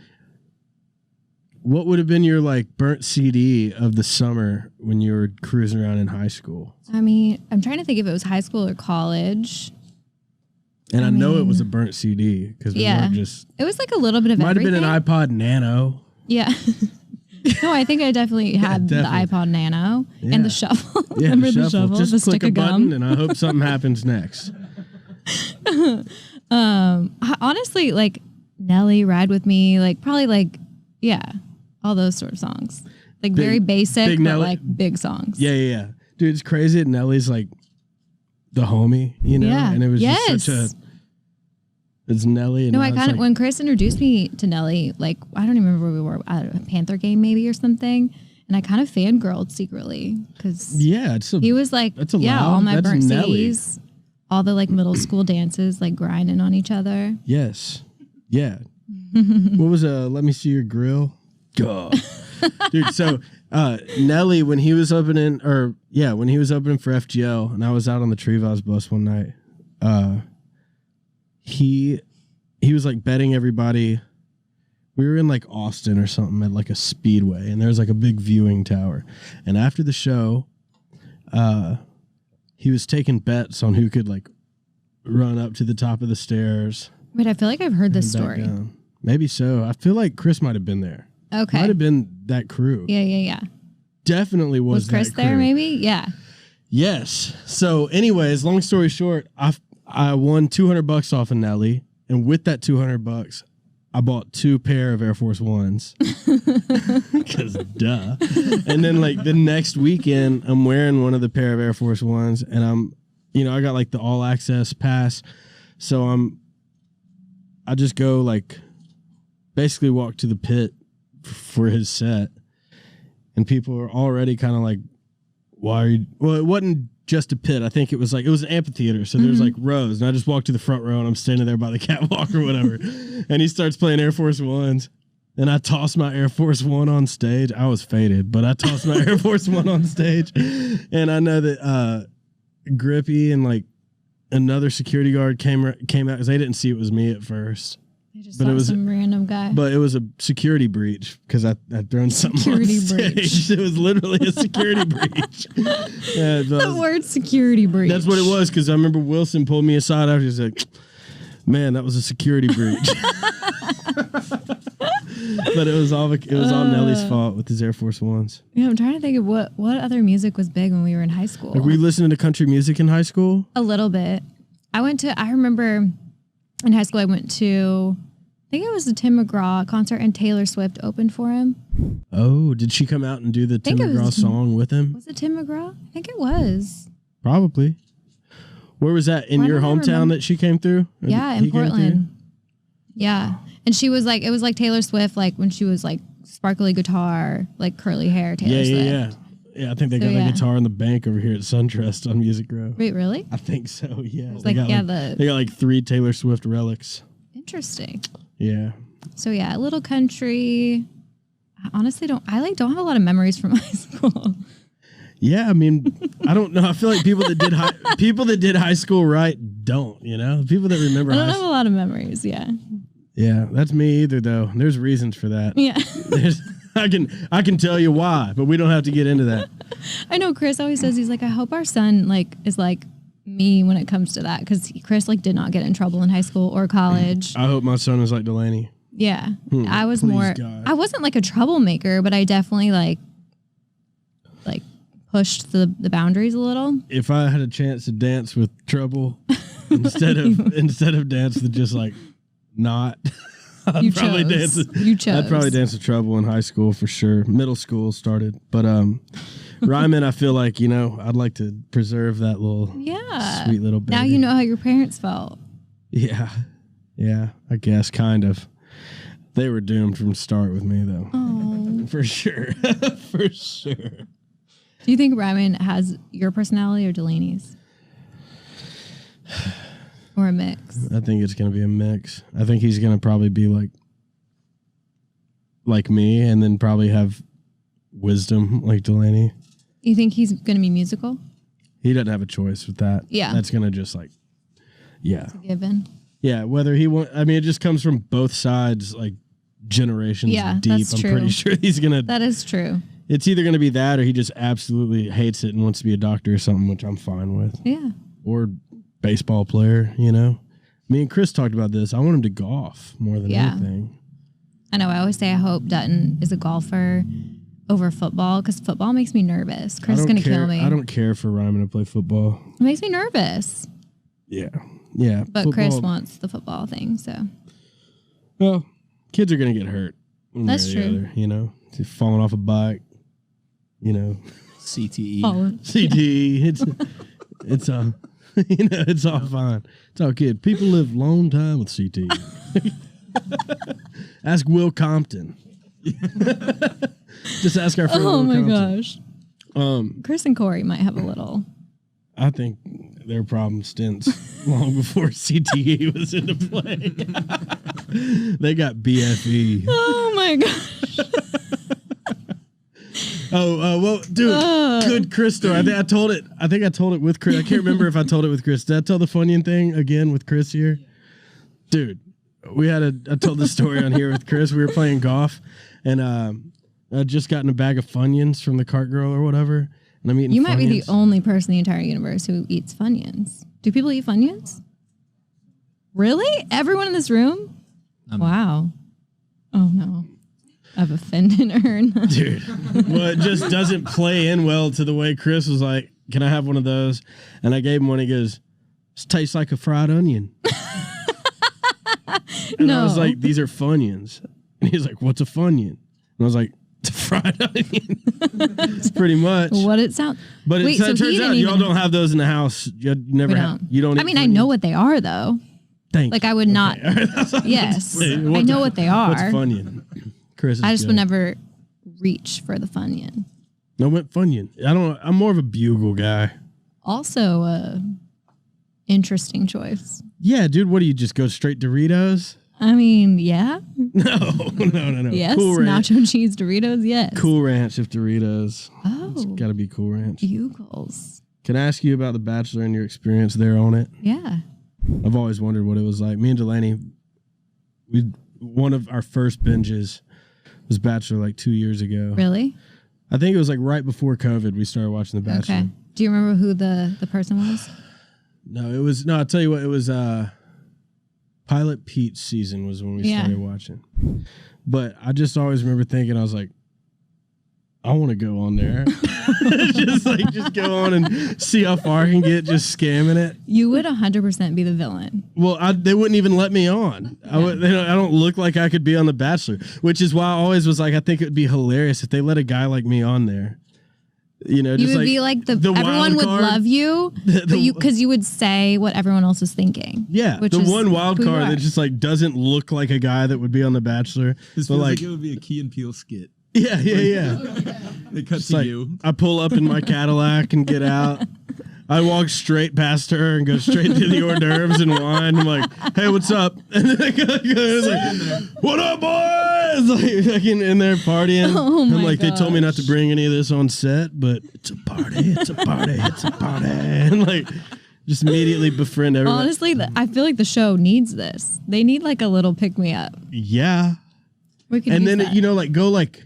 What would have been your, like, burnt CD of the summer when you were cruising around in high school? I mean, I'm trying to think if it was high school or college. And I know it was a burnt CD because we weren't just... It was like a little bit of everything. Might have been an iPod Nano. Yeah. No, I think I definitely had the iPod Nano and the shuffle. Yeah, Remember the shuffle? Just the click stick a of button gum. and I hope something happens next. Honestly, like Nelly, Ride With Me, like probably like, yeah, all those sort of songs. Like very basic, but like big songs. Yeah. Dude, it's crazy that Nelly's like the homie, you know? Yeah. And it was just such a... It's Nelly. And no, I kind of, when Chris introduced me to Nelly, like, I don't even remember where we were, at a Panther game maybe or something. And I kind of fangirled secretly because he was like, all my burnt CDs, all the like middle school dances, like grinding on each other. Yes. Yeah. What was Let Me See Your Grill? God. Dude, so Nelly, when he was opening for FGL and I was out on the Treehouse bus one night, he was like betting everybody. We were in like Austin or something at like a speedway and there's like a big viewing tower. And after the show, he was taking bets on who could like run up to the top of the stairs. Wait, I feel like I've heard this story. Down. Maybe so. I feel like Chris might have been there. Okay. Might have been that crew. Yeah. Definitely was Chris that crew. there maybe? Yeah. Yes. So anyways, long story short, I won $200 off of Nelly. And with that $200, I bought 2 pair of Air Force Ones. Because duh. And then like the next weekend, I'm wearing one of the pair of Air Force Ones. And I got like the all access pass. So I just go like basically walk to the pit for his set. And people are already kind of like, why are you... Well, it wasn't just a pit. I think it was an amphitheater. So there's like rows. And I just walked to the front row and I'm standing there by the catwalk or whatever. And he starts playing Air Force Ones. And I tossed my Air Force One on stage. I was faded, but I tossed my Air Force One on stage. And I know that Grippy and like another security guard came out because they didn't see it was me at first. They just thought some random guy. But it was a security breach because I'd thrown something security on stage. Breach. It was literally a security breach. Yeah, the word security breach. That's what it was because I remember Wilson pulled me aside after he was like, man, that was a security breach. But it was all Nelly's fault with his Air Force Ones. Yeah, I'm trying to think of what other music was big when we were in high school. Like, were you listening to country music in high school? A little bit. I remember in high school I went to, I think it was the Tim McGraw concert and Taylor Swift opened for him. Oh, did she come out and do the Tim McGraw song with him? Was it Tim McGraw? I think it was. Probably. Where was that? In your hometown that she came through? Yeah, in Portland. Yeah. And she was like, it was like Taylor Swift, like when she was like sparkly guitar, like curly hair Taylor Swift. Yeah, I think they got a guitar in the bank over here at SunTrust on Music Row. Wait, really? I think so, yeah. They got like 3 Taylor Swift relics. Interesting. Yeah. So yeah, a little country. I honestly don't have a lot of memories from high school. Yeah, I mean, I don't know. I feel like people that did high school right don't, you know? People that remember I don't have a lot of memories, yeah. Yeah, that's me either though. There's reasons for that. Yeah. I can tell you why, but we don't have to get into that. I know Chris always says, he's like, I hope our son like is like me when it comes to that, because Chris like did not get in trouble in high school or college. I hope my son is like Delaney. Yeah. I was more God. I wasn't like a troublemaker, but I definitely like pushed the boundaries a little. If I had a chance to dance with trouble instead of dance with just like not, I'd probably dance with trouble in high school for sure. Middle school started, but Ryman, I feel like, you know, I'd like to preserve that little sweet little baby. Now you know how your parents felt. Yeah, I guess kind of. They were doomed from the start with me though. Oh, for sure, for sure. Do you think Ryman has your personality or Delaney's? Or a mix? I think it's going to be a mix. I think he's going to probably be like me and then probably have wisdom like Delaney. You think he's going to be musical? He doesn't have a choice with that. Yeah. That's going to just like, yeah. It's a given. Yeah, whether he want, I mean, it just comes from both sides, like generations deep. That's I'm true. pretty sure he's going to. That is true. It's either going to be that or he just absolutely hates it and wants to be a doctor or something, which I'm fine with. Yeah. Or baseball player, you know. Me and Chris talked about this. I want him to golf more than anything. I know. I always say I hope Dutton is a golfer over football because football makes me nervous. Chris is going to kill me. I don't care for Ryman to play football. It makes me nervous. Yeah. But football, Chris wants the football thing, so. Well, kids are going to get hurt. That's true. Other, you know, falling off a bike, you know. CTE. CTE. It's you know, it's all fine. It's all good. People live a long time with CTE. Ask Will Compton. Just ask our friend Will Compton. Oh my gosh. Chris and Corey might have a little. I think their problem stints long before CTE was into play. They got BFE. Oh my gosh. Well, dude, good Chris story. I think I told it with Chris. I can't remember if I told it with Chris. Did I tell the Funyun thing again with Chris here? Dude, I told the story on here with Chris. We were playing golf, and I'd just gotten a bag of Funyuns from the cart girl or whatever, and I'm eating You might Funyuns. be the only person in the entire universe who eats Funyuns. Do people eat Funyuns? Really? Everyone in this room? Wow. Oh, no. I've offended Ern. Dude, well, it just doesn't play in well to the way Chris was like, can I have one of those? And I gave him one. He goes, this tastes like a fried onion. And I was like, these are Funyuns. And he was like, what's a Funyun? And I was like, it's a fried onion. It's pretty much. What it sounds. But it turns out y'all don't have those in the house. You never have. You don't. I mean, I know what they are, though. Thank you. I would not. Yes. I know what they are. What's Funyun? Chris I just would never reach for the Funyun. No, what Funyun? I'm more of a Bugle guy. Also, interesting choice. Yeah, dude. What do you just go straight Doritos? I mean, yeah. No. Yes, Cool Ranch. nacho cheese Doritos. Yes. Cool Ranch if Doritos. Oh, it's got to be Cool Ranch. Bugles. Can I ask you about The Bachelor and your experience there on it? Yeah. I've always wondered what it was like. Me and Delaney, one of our first binges was Bachelor like 2 years ago. Really? I think it was like right before COVID we started watching The Bachelor. Okay. Do you remember who the person was? No, I'll tell you what, it was Pilot Pete's season was when we started watching. But I just always remember thinking, I was like, I want to go on there. just go on and see how far I can get just scamming it. You would 100% be the villain. Well, they wouldn't even let me on. Yeah. I don't look like I could be on The Bachelor, which is why I always was like, I think it would be hilarious if they let a guy like me on there. You know, you would be like everyone would love you, because you would say what everyone else is thinking. Yeah, the one wild card that just like doesn't look like a guy that would be on The Bachelor. This feels like it would be a Key and Peele skit. Yeah. They cut to you. I pull up in my Cadillac and get out. I walk straight past her and go straight to the hors d'oeuvres and wine. I'm like, hey, what's up? And then I go like, what up, boys? Like in there partying. Oh my I'm like, gosh. they told me not to bring any of this on set, but it's a party, it's a party, it's a party. And like, just immediately befriend everyone. Honestly, I feel like the show needs this. They need like a little pick me up. Yeah. We could and then, that. you know, like go like,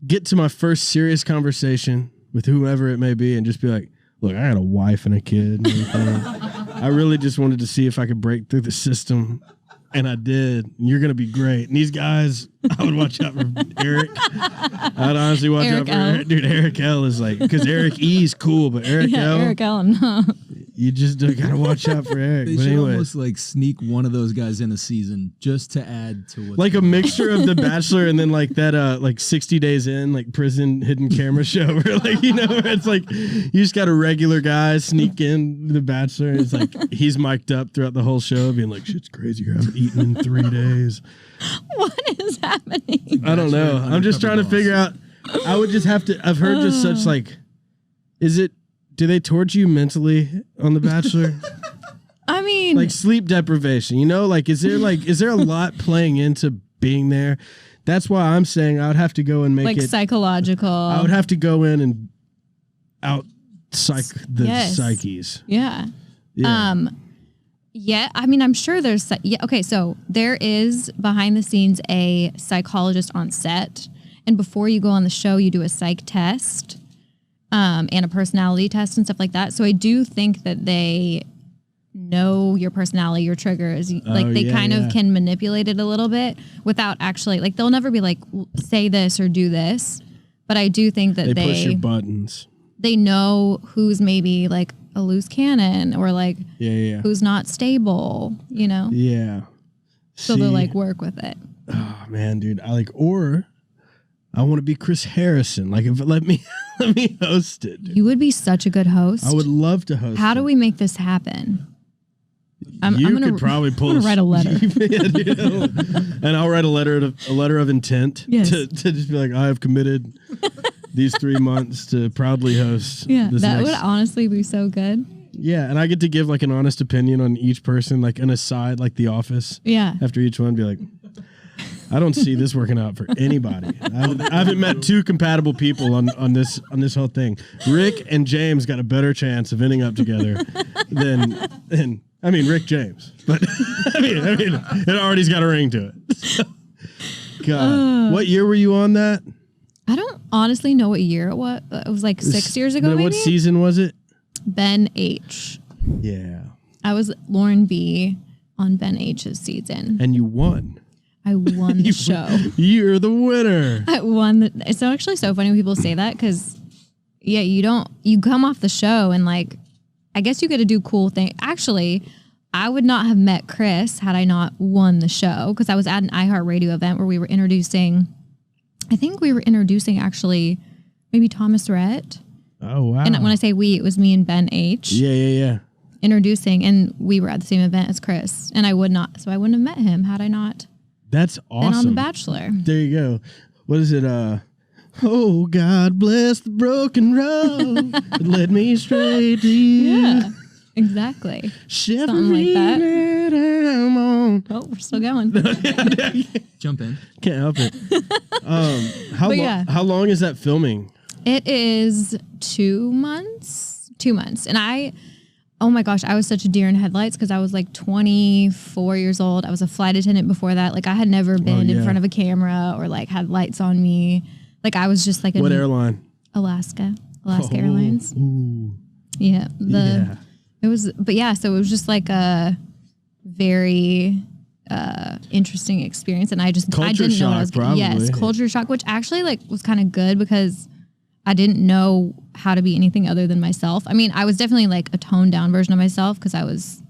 get to my first serious conversation with whoever it may be and just be like, look, I got a wife and a kid and everything. I really just wanted to see if I could break through the system. And I did. And you're going to be great. And these guys, I would watch out for Eric. I'd honestly watch out for Eric. Dude, Eric L is like, because Eric E is cool, but Eric L. Eric L, no. You just got to watch out for Eric. They should almost like sneak one of those guys in a season just to add to what. Like a mixture of The Bachelor and then like that, like 60 Days In, like prison hidden camera show where like, you know, where it's like you just got a regular guy sneak in The Bachelor. And it's like he's mic'd up throughout the whole show being like, shit's crazy. You haven't eaten in 3 days. What is happening? I don't know. I'm just trying to figure out. I would just have to. I've heard just such like, do they torture you mentally on The Bachelor? I mean, like sleep deprivation, you know, like is there a lot playing into being there? That's why I'm saying I would have to go and make it psychological. I would have to go in and out psyches. Yeah. Yeah. I mean, I'm sure there's okay. So there is behind the scenes a psychologist on set, and before you go on the show, you do a psych test. And a personality test and stuff like that. So I do think that they know your personality, your triggers. Like they kind of can manipulate it a little bit without actually, like they'll never be like, say this or do this. But I do think that they push your buttons. They know who's maybe like a loose cannon or like who's not stable, you know? Yeah. So they'll like work with it. Oh man, dude. I want to be Chris Harrison. Like, if let me host it. You would be such a good host. I would love to host. How do we make this happen? I'm gonna probably pull. I'm gonna write a letter, and I'll write a letter of intent to just be like, I have committed these 3 months to proudly host. Yeah, that would honestly be so good. Yeah, and I get to give like an honest opinion on each person, like an aside, like The Office. Yeah. After each one, be like, I don't see this working out for anybody. I haven't met 2 compatible people on this whole thing. Rick and James got a better chance of ending up together than Rick James. But I mean, it already's got a ring to it. God, what year were you on that? I don't honestly know what year it was. It was like 6 years ago. Maybe? What season was it? Ben H. Yeah. I was Lauren B on Ben H's season, and you won. I won the show. You're the winner. I won. It's actually so funny when people say that because, you come off the show and like, I guess you get to do cool things. Actually, I would not have met Chris had I not won the show because I was at an iHeartRadio event where we were introducing, actually maybe Thomas Rhett. Oh, wow. And when I say we, it was me and Ben H. Yeah. Introducing, and we were at the same event as Chris, and I wouldn't have met him had I not. That's awesome. Been on The Bachelor. There you go. What is it? Oh, God bless the broken road that led me straight to you. Yeah, exactly. Something like that. Oh, we're still going. Jump in. Can't help it. How long is that filming? It is 2 months. 2 months. And Oh my gosh, I was such a deer in headlights because I was like 24 years old. I was a flight attendant before that. Like I had never been in front of a camera or like had lights on me. Like I was just like what airline? Alaska Airlines. Ooh. Yeah. It was, but yeah, so it was just like a very interesting experience. And I didn't know what I was getting. Yes, culture shock, which actually like was kind of good because I didn't know how to be anything other than myself. I mean, I was definitely like a toned down version of myself because I was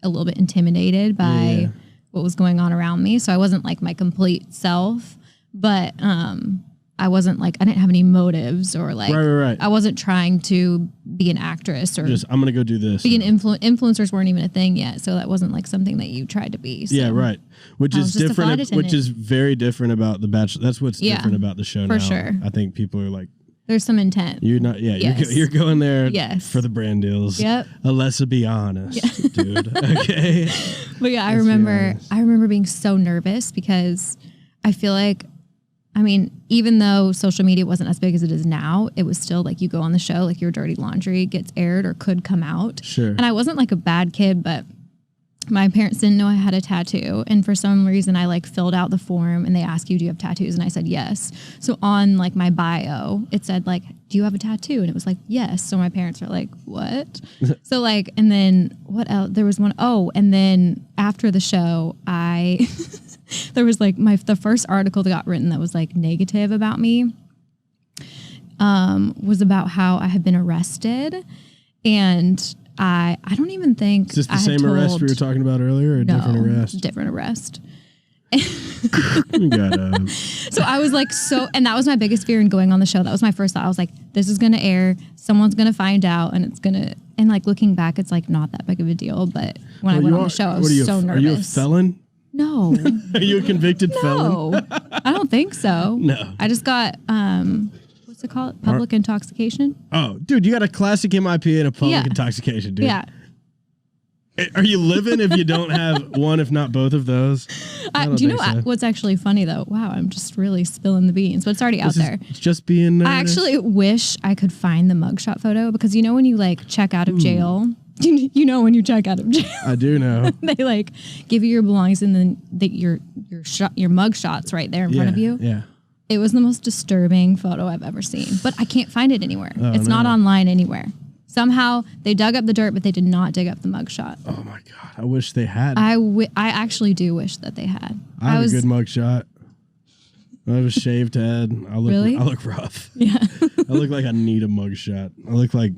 a little bit intimidated by what was going on around me. So I wasn't like my complete self, but I wasn't like, I didn't have any motives or like, right. I wasn't trying to be an actress or just, I'm going to go do this. Be an influencers weren't even a thing yet. So that wasn't like something that you tried to be. So. Yeah, right. Which is different, which is very different about The Bachelor. That's what's different about the show now. For sure. I think people are like, there's some intent. You're not, you're going there for the brand deals. Yep. Let's be honest, dude. Okay. But yeah, I remember being so nervous because I feel like, I mean, even though social media wasn't as big as it is now, it was still like you go on the show, like your dirty laundry gets aired or could come out. Sure. And I wasn't like a bad kid, but my parents didn't know I had a tattoo. And for some reason, I like filled out the form and they asked you, do you have tattoos? And I said, yes. So on like my bio, it said like, do you have a tattoo? And it was like, yes. So my parents were like, what? So like, and then what else? There was one. Oh, and then after the show, there was like the first article that got written that was like negative about me, was about how I had been arrested. And I don't even think. Is this the same arrest we were talking about earlier, or a different arrest? Different arrest. So I was like, and that was my biggest fear in going on the show. That was my first thought. I was like, this is going to air. Someone's going to find out and and like looking back, it's like not that big of a deal. But when I went on the show, I was so nervous. Are you a felon? No. Are you a convicted felon? No, I don't think so. No. I just got, what's it called? Public intoxication. Oh, dude, you got a classic MIP and a public intoxication, dude. Yeah. Are you living if you don't have one, if not both of those? Do you know what's actually funny though? Wow, I'm just really spilling the beans, but it's already out there. It's just being. I actually wish I could find the mugshot pphoto because you know when you like check out of jail, you know when you check out of jail. I do know. They like give you your belongings and then your mugshot's right there in front of you. Yeah. It was the most disturbing photo I've ever seen, but I can't find it anywhere. It's not online anywhere. Somehow they dug up the dirt, but they did not dig up the mugshot. Oh my God. I wish they had. I actually do wish that they had. I have a good mugshot. I have a shaved head. I look rough. Yeah. I look like I need a mugshot. I look like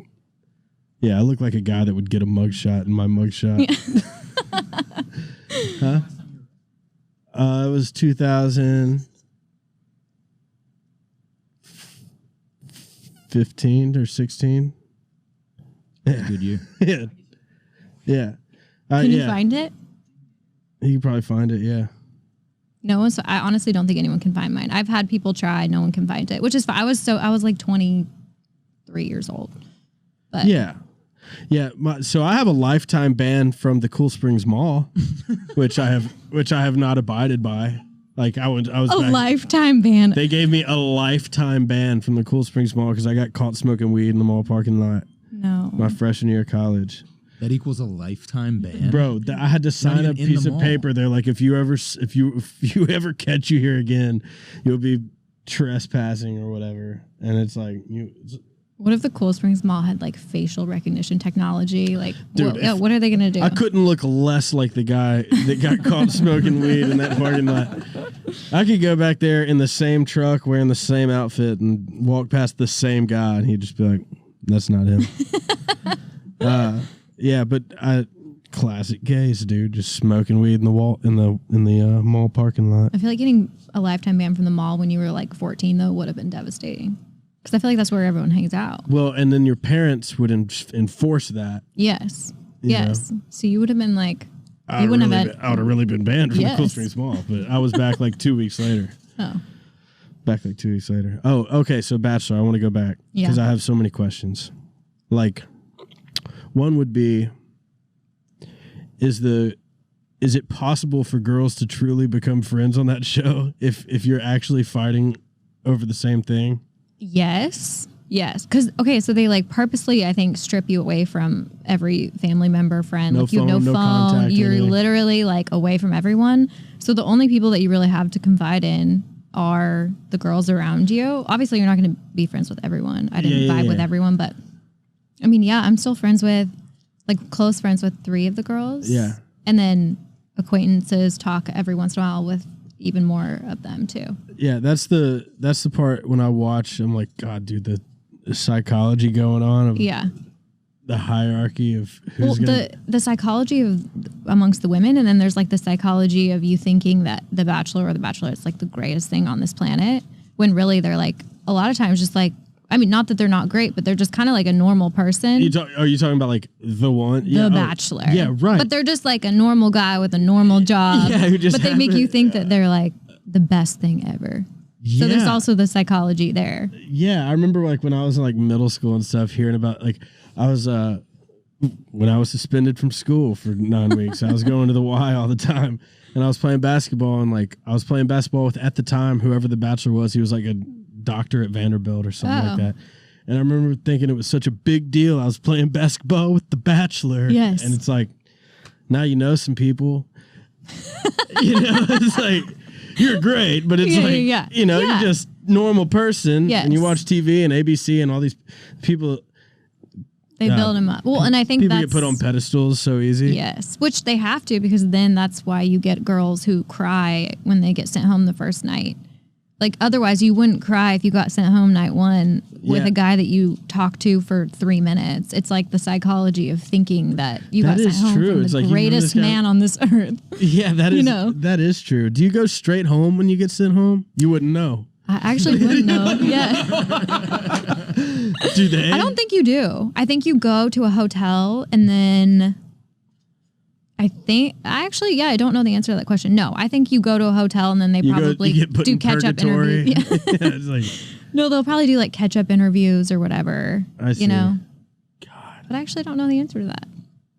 a guy that would get a mugshot in my mugshot. Yeah. Huh? It was 2015 or 16. Good year. Yeah. Yeah. Can you find it? You can probably find it, yeah. No, so I honestly don't think anyone can find mine. I've had people try, no one can find it, which is fine. I was like 23 years old. But yeah. Yeah, so I have a lifetime ban from the Cool Springs Mall, which I have not abided by. Like I was a lifetime ban. They gave me a lifetime ban from the Cool Springs Mall because I got caught smoking weed in the mall parking lot. No. My freshman year of college. That equals a lifetime ban, bro. I had to sign a piece of paper. They're like, if you ever catch you here again, you'll be trespassing or whatever. And it's like what if the Cool Springs Mall had like facial recognition technology? Like, dude, what are they gonna do? I couldn't look less like the guy that got caught smoking weed in that parking lot. I could go back there in the same truck, wearing the same outfit, and walk past the same guy, and he'd just be like, "That's not him." Yeah, but classic gays, dude, just smoking weed in the mall parking lot. I feel like getting a lifetime ban from the mall when you were like 14 though would have been devastating. Because I feel like that's where everyone hangs out. Well, and then your parents would enforce that. Yes. Yes. Know? So you would have been like, I would have really been banned from the Cool Springs Mall. But I was back like 2 weeks later. Oh. Back like 2 weeks later. Oh, okay. So Bachelor, I want to go back. Yeah. Because I have so many questions. Like, one would be, is it possible for girls to truly become friends on that show if you're actually fighting over the same thing? Yes. Yes, because so they like purposely, I think, strip you away from every family member, friend. No like you phone, have no phone. Contact, You're anything. literally like away from everyone. So the only people that you really have to confide in are the girls around you. Obviously, you're not going to be friends with everyone. I didn't vibe with everyone, but I mean, I'm still friends with, like, close friends with 3 of the girls. Yeah, and then acquaintances, talk every once in a while with even more of them too. Yeah, that's the part when I watch. I'm like, God, dude, the psychology going on of the hierarchy of who's the psychology of amongst the women, and then there's like the psychology of you thinking that the Bachelor or the Bachelorette is like the greatest thing on this planet, when really they're like a lot of times just like, I mean, not that they're not great, but they're just kind of like a normal person. Are you talking about like the one? The Bachelor. Yeah, right. But they're just like a normal guy with a normal job. But they make you think that they're like the best thing ever. Yeah. So there's also the psychology there. Yeah, I remember like when I was in like middle school and stuff, hearing about like I was when I was suspended from school for 9 weeks, I was going to the Y all the time, and I was playing basketball, and like I was playing basketball with, at the time, whoever the Bachelor was. He was like a doctor at Vanderbilt or something like that. And I remember thinking it was such a big deal. I was playing basketball with the Bachelor. Yes. And it's like, now you know some people. It's like, you're great, but it's you're just normal person. Yes. And you watch TV and ABC and all these people. They build them up. Well, and I think people get put on pedestals so easy. Yes, which they have to, because then that's why you get girls who cry when they get sent home the first night. Like, otherwise, you wouldn't cry if you got sent home night 1 with a guy that you talked to for 3 minutes. It's like the psychology of thinking that you got sent home from the greatest man on this earth. Yeah, that is true. Do you go straight home when you get sent home? You wouldn't know. I actually wouldn't know. Yeah. Do they? I don't think you do. I think you go to a hotel and then I don't know the answer to that question. No, I think you go to a hotel and then they probably do catch-up interviews. Yeah. It's like, no, they'll probably do like catch-up interviews or whatever. I see. God. But I actually don't know the answer to that.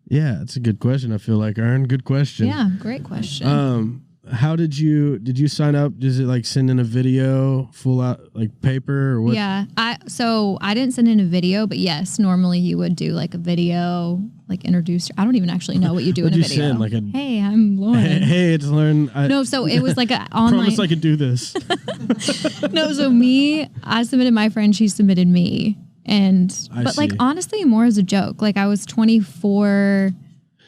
Yeah, that's a good question. I feel like, Ern, good question. Yeah, great question. How did you sign up? Does it like send in a video, full out like paper or what? Yeah, I didn't send in a video, but yes, normally you would do like a video, like introduce. I don't even actually know what you do in a video. Send, like hey, I'm Lauren. Hey, it's Lauren. No, so it was like an online. Promise I could do this. No, so I submitted my friend, she submitted me, but like honestly, more as a joke. Like I was 24.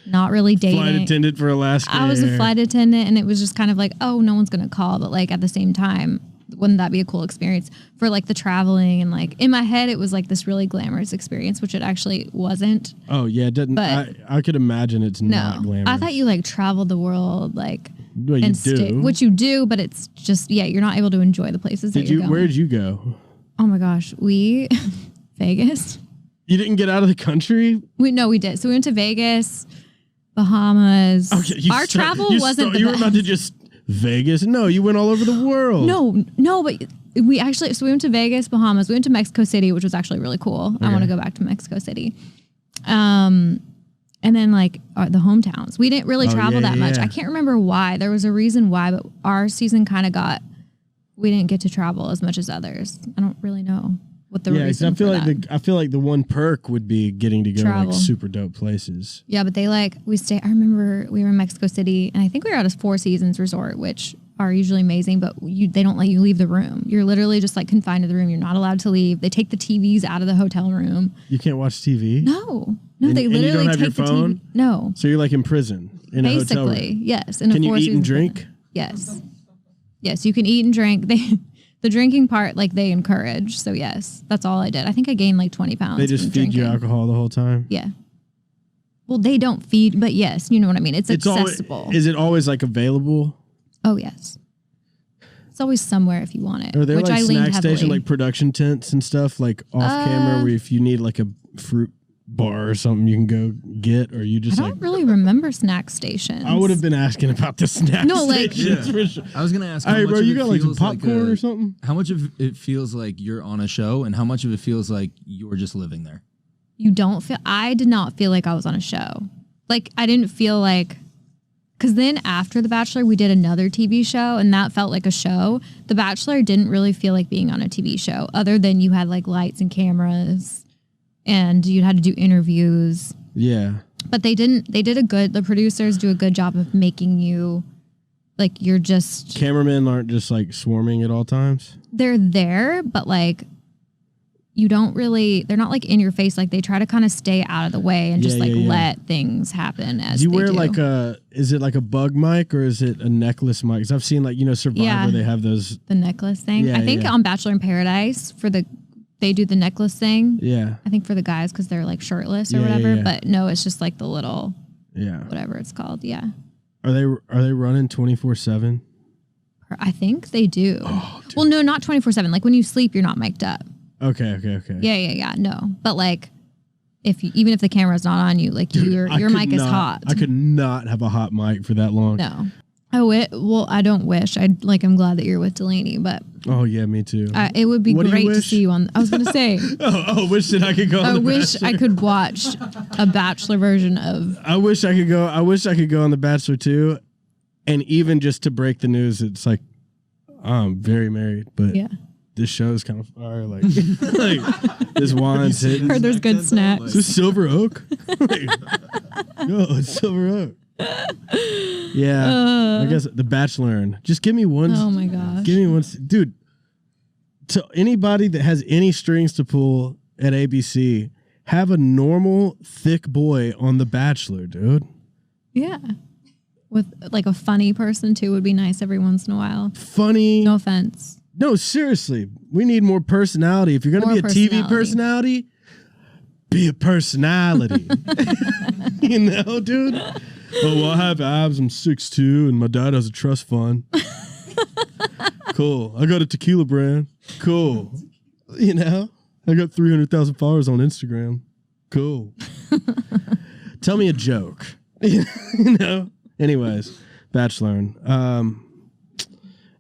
Not really dating. Flight attendant for Alaska. I was a flight attendant, and it was just kind of like, oh, no one's gonna call, but like at the same time, wouldn't that be a cool experience for like the traveling, and like in my head it was like this really glamorous experience, which it actually wasn't. Oh yeah, it didn't. But I could imagine it's not glamorous. I thought you like traveled the world, like well, you do. which you do, but it's just you're not able to enjoy the places. Where did you go? Oh my gosh, Vegas. You didn't get out of the country? We did. So we went to Vegas. Bahamas. Okay, our travel wasn't the You were best. about to just Vegas? No, you went all over the world. No, but we went to Vegas, Bahamas. We went to Mexico City, which was actually really cool. Okay. I want to go back to Mexico City. And then like the hometowns. We didn't really travel that much. I can't remember why. There was a reason why, but our season kind of we didn't get to travel as much as others. I don't really know what the reason for that. I feel like the one perk would be getting to go to like super dope places. Yeah, but they I remember we were in Mexico City, and I think we were at a Four Seasons resort, which are usually amazing, but they don't let you leave the room. You're literally just like confined to the room. You're not allowed to leave. They take the TVs out of the hotel room. You can't watch TV? No, they literally and you don't have take your phone? the TV. No. So you're like in prison in a hotel room? Basically, yes. Can you eat and drink? Yes. Yes, you can eat and drink. The drinking part, like they encourage. So yes, that's all I did. I think I gained like 20 pounds. They just feed you alcohol the whole time? Yeah. Well, they don't feed, but yes, you know what I mean. It's accessible. Is it always like available? Oh yes. It's always somewhere if you want it. Are there like snack station, like production tents and stuff, like off camera, where if you need like a fruit bar or something you can go get, or you just I don't really remember snack stations. I would have been asking about the snack stations. For sure. I was gonna ask, hey bro, you got like some popcorn or something? How much of it feels like you're on a show, and how much of it feels like you're just living there? I did not feel like I was on a show. Like I didn't feel like Because then after The Bachelor, we did another TV show, and that felt like a show. The Bachelor didn't really feel like being on a TV show, other than you had like lights and cameras, and you had to do interviews. Yeah. But the producers do a good job of making you, like, you're just... Cameramen aren't just like swarming at all times? They're there, but like... You don't really, they're not like in your face. Like they try to kind of stay out of the way and just let things happen as do you they wear do. Like is it like a bug mic or is it a necklace mic? Because I've seen like, Survivor, they have those. The necklace thing. I think on Bachelor in Paradise they do the necklace thing. Yeah. I think for the guys because they're like shirtless or whatever. Yeah. But no, it's just like the little, whatever it's called. Yeah. Are they running 24/7? I think they do. Oh, well, no, not 24/7. Like when you sleep, you're not mic'd up. Okay. Yeah. No, but like, even if the camera's not on you, like your mic is hot. I could not have a hot mic for that long. No. I don't wish. I'm glad that you're with Delaney, but. Oh yeah, me too. It would be great to see you on. I was gonna say. Wish that I could go. I wish I could watch a Bachelor version of. I wish I could go on The Bachelor too, and even just to break the news, it's like I'm very married, but yeah. This show is kind of fire. Like this wine's hitting. Heard there's good snacks. Is this Silver Oak? No, it's Silver Oak. Yeah, I guess The Bachelor. Just give me one. Oh my gosh. Give me one, dude. To anybody that has any strings to pull at ABC, have a normal thick boy on The Bachelor, dude. Yeah. With like a funny person too would be nice every once in a while. Funny. No offense. No, seriously. We need more personality. If you're going to be a TV personality, be a personality. Dude? Oh, well, I have abs. I'm 6'2", and my dad has a trust fund. Cool. I got a tequila brand. Cool. I got 300,000 followers on Instagram. Cool. Tell me a joke. Anyways, Bachelor.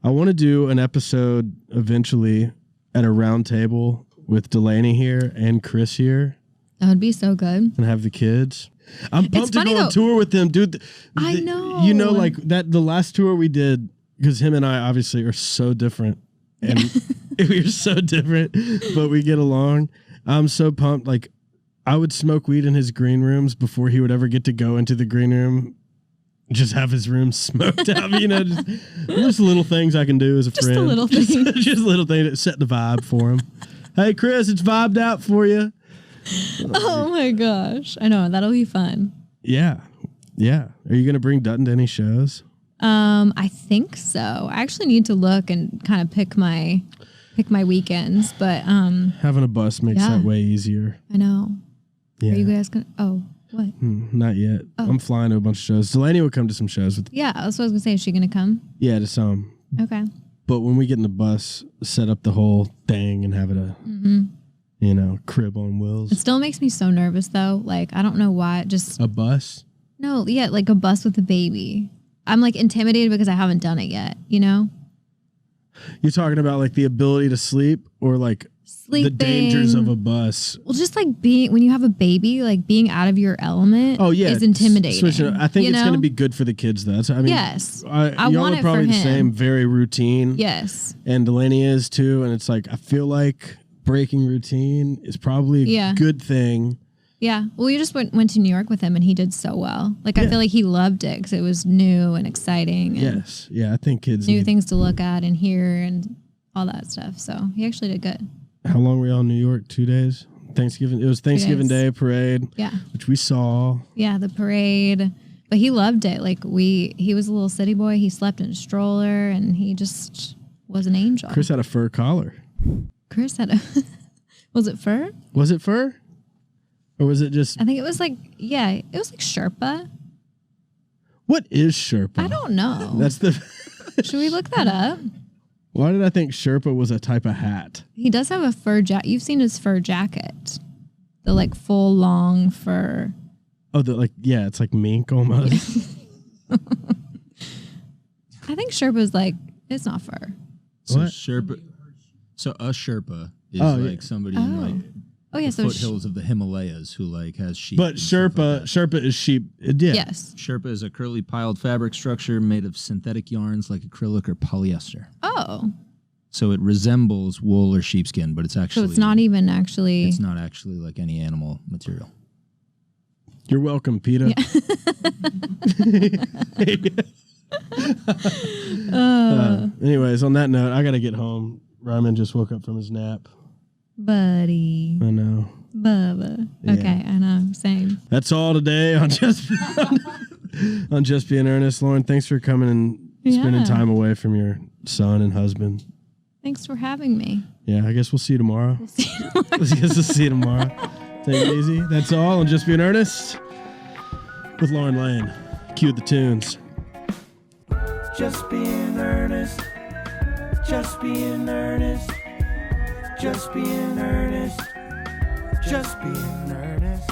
I want to do an episode eventually at a round table with Delaney here and Chris here. That would be so good. And have the kids. I'm pumped to go on tour with them, dude. I know. Like that the last tour we did, because him and I obviously are so different. And we're so different, but we get along. I'm so pumped. Like, I would smoke weed in his green rooms before he would ever get to go into the green room. Just have his room smoked out, just little things I can do as a friend. Just a little thing. Just a little thing to set the vibe for him. Hey, Chris, it's vibed out for you. Oh my gosh. I know, that'll be fun. Yeah. Are you going to bring Dutton to any shows? I think so. I actually need to look and kind of pick my weekends, but having a bus makes that way easier. I know. Yeah. Are you guys going to what? Not yet. Oh. I'm flying to a bunch of shows. Delaney will come to some shows. Yeah, that's what I was going to say. Is she going to come? Yeah, to some. Okay. But when we get in the bus, set up the whole thing and have it crib on wheels. It still makes me so nervous, though. Like, I don't know why. Just a bus? No, yeah, like a bus with a baby. I'm, like, intimidated because I haven't done it yet, You're talking about, like, the ability to sleep or, like... Sleeping. The dangers of a bus. Well, just like when you have a baby, like being out of your element is intimidating. I think it's going to be good for the kids, though. Yes. I y'all are probably the same, very routine. Yes. And Delaney is too. And it's like, I feel like breaking routine is probably a good thing. Yeah. Well, you just went to New York with him and he did so well. Like, I feel like he loved it because it was new and exciting. And yes. Yeah. I think kids new things to look at and hear and all that stuff. So he actually did good. How long were y'all in New York? 2 days? Thanksgiving. It was Thanksgiving Day parade. Yeah. Which we saw. Yeah, the parade. But he loved it. Like he was a little city boy. He slept in a stroller and he just was an angel. Chris had a fur collar. Chris had a was it fur? Was it fur? Or was it just I think it was like it was like Sherpa. What is Sherpa? I don't know. That's the Should we look that up? Why did I think Sherpa was a type of hat? He does have a fur jacket. You've seen his fur jacket. The like full long fur. Oh, it's like mink almost. I think Sherpa's like, it's not fur. So Sherpa. So a Sherpa is somebody in like Oh yeah, the so foothills of the Himalayas, who like has sheep. But Sherpa is sheep. Yeah. Yes. Sherpa is a curly piled fabric structure made of synthetic yarns like acrylic or polyester. Oh. So it resembles wool or sheepskin, but it's actually... So it's not even actually... It's not actually like any animal material. You're welcome, PETA. Yeah. Anyways, on that note, I got to get home. Ryman just woke up from his nap. Buddy. I know. Bubba. Yeah. Okay, I know. Same. That's all today on Just Being Earnest. Lauren, thanks for coming and spending time away from your son and husband. Thanks for having me. Yeah, I guess we'll see you tomorrow. I guess we'll see you tomorrow. Take it easy. That's all on Just Being Earnest with Lauren Lane. Cue the tunes. Just being earnest. Just being earnest. Just being earnest. Just being earnest.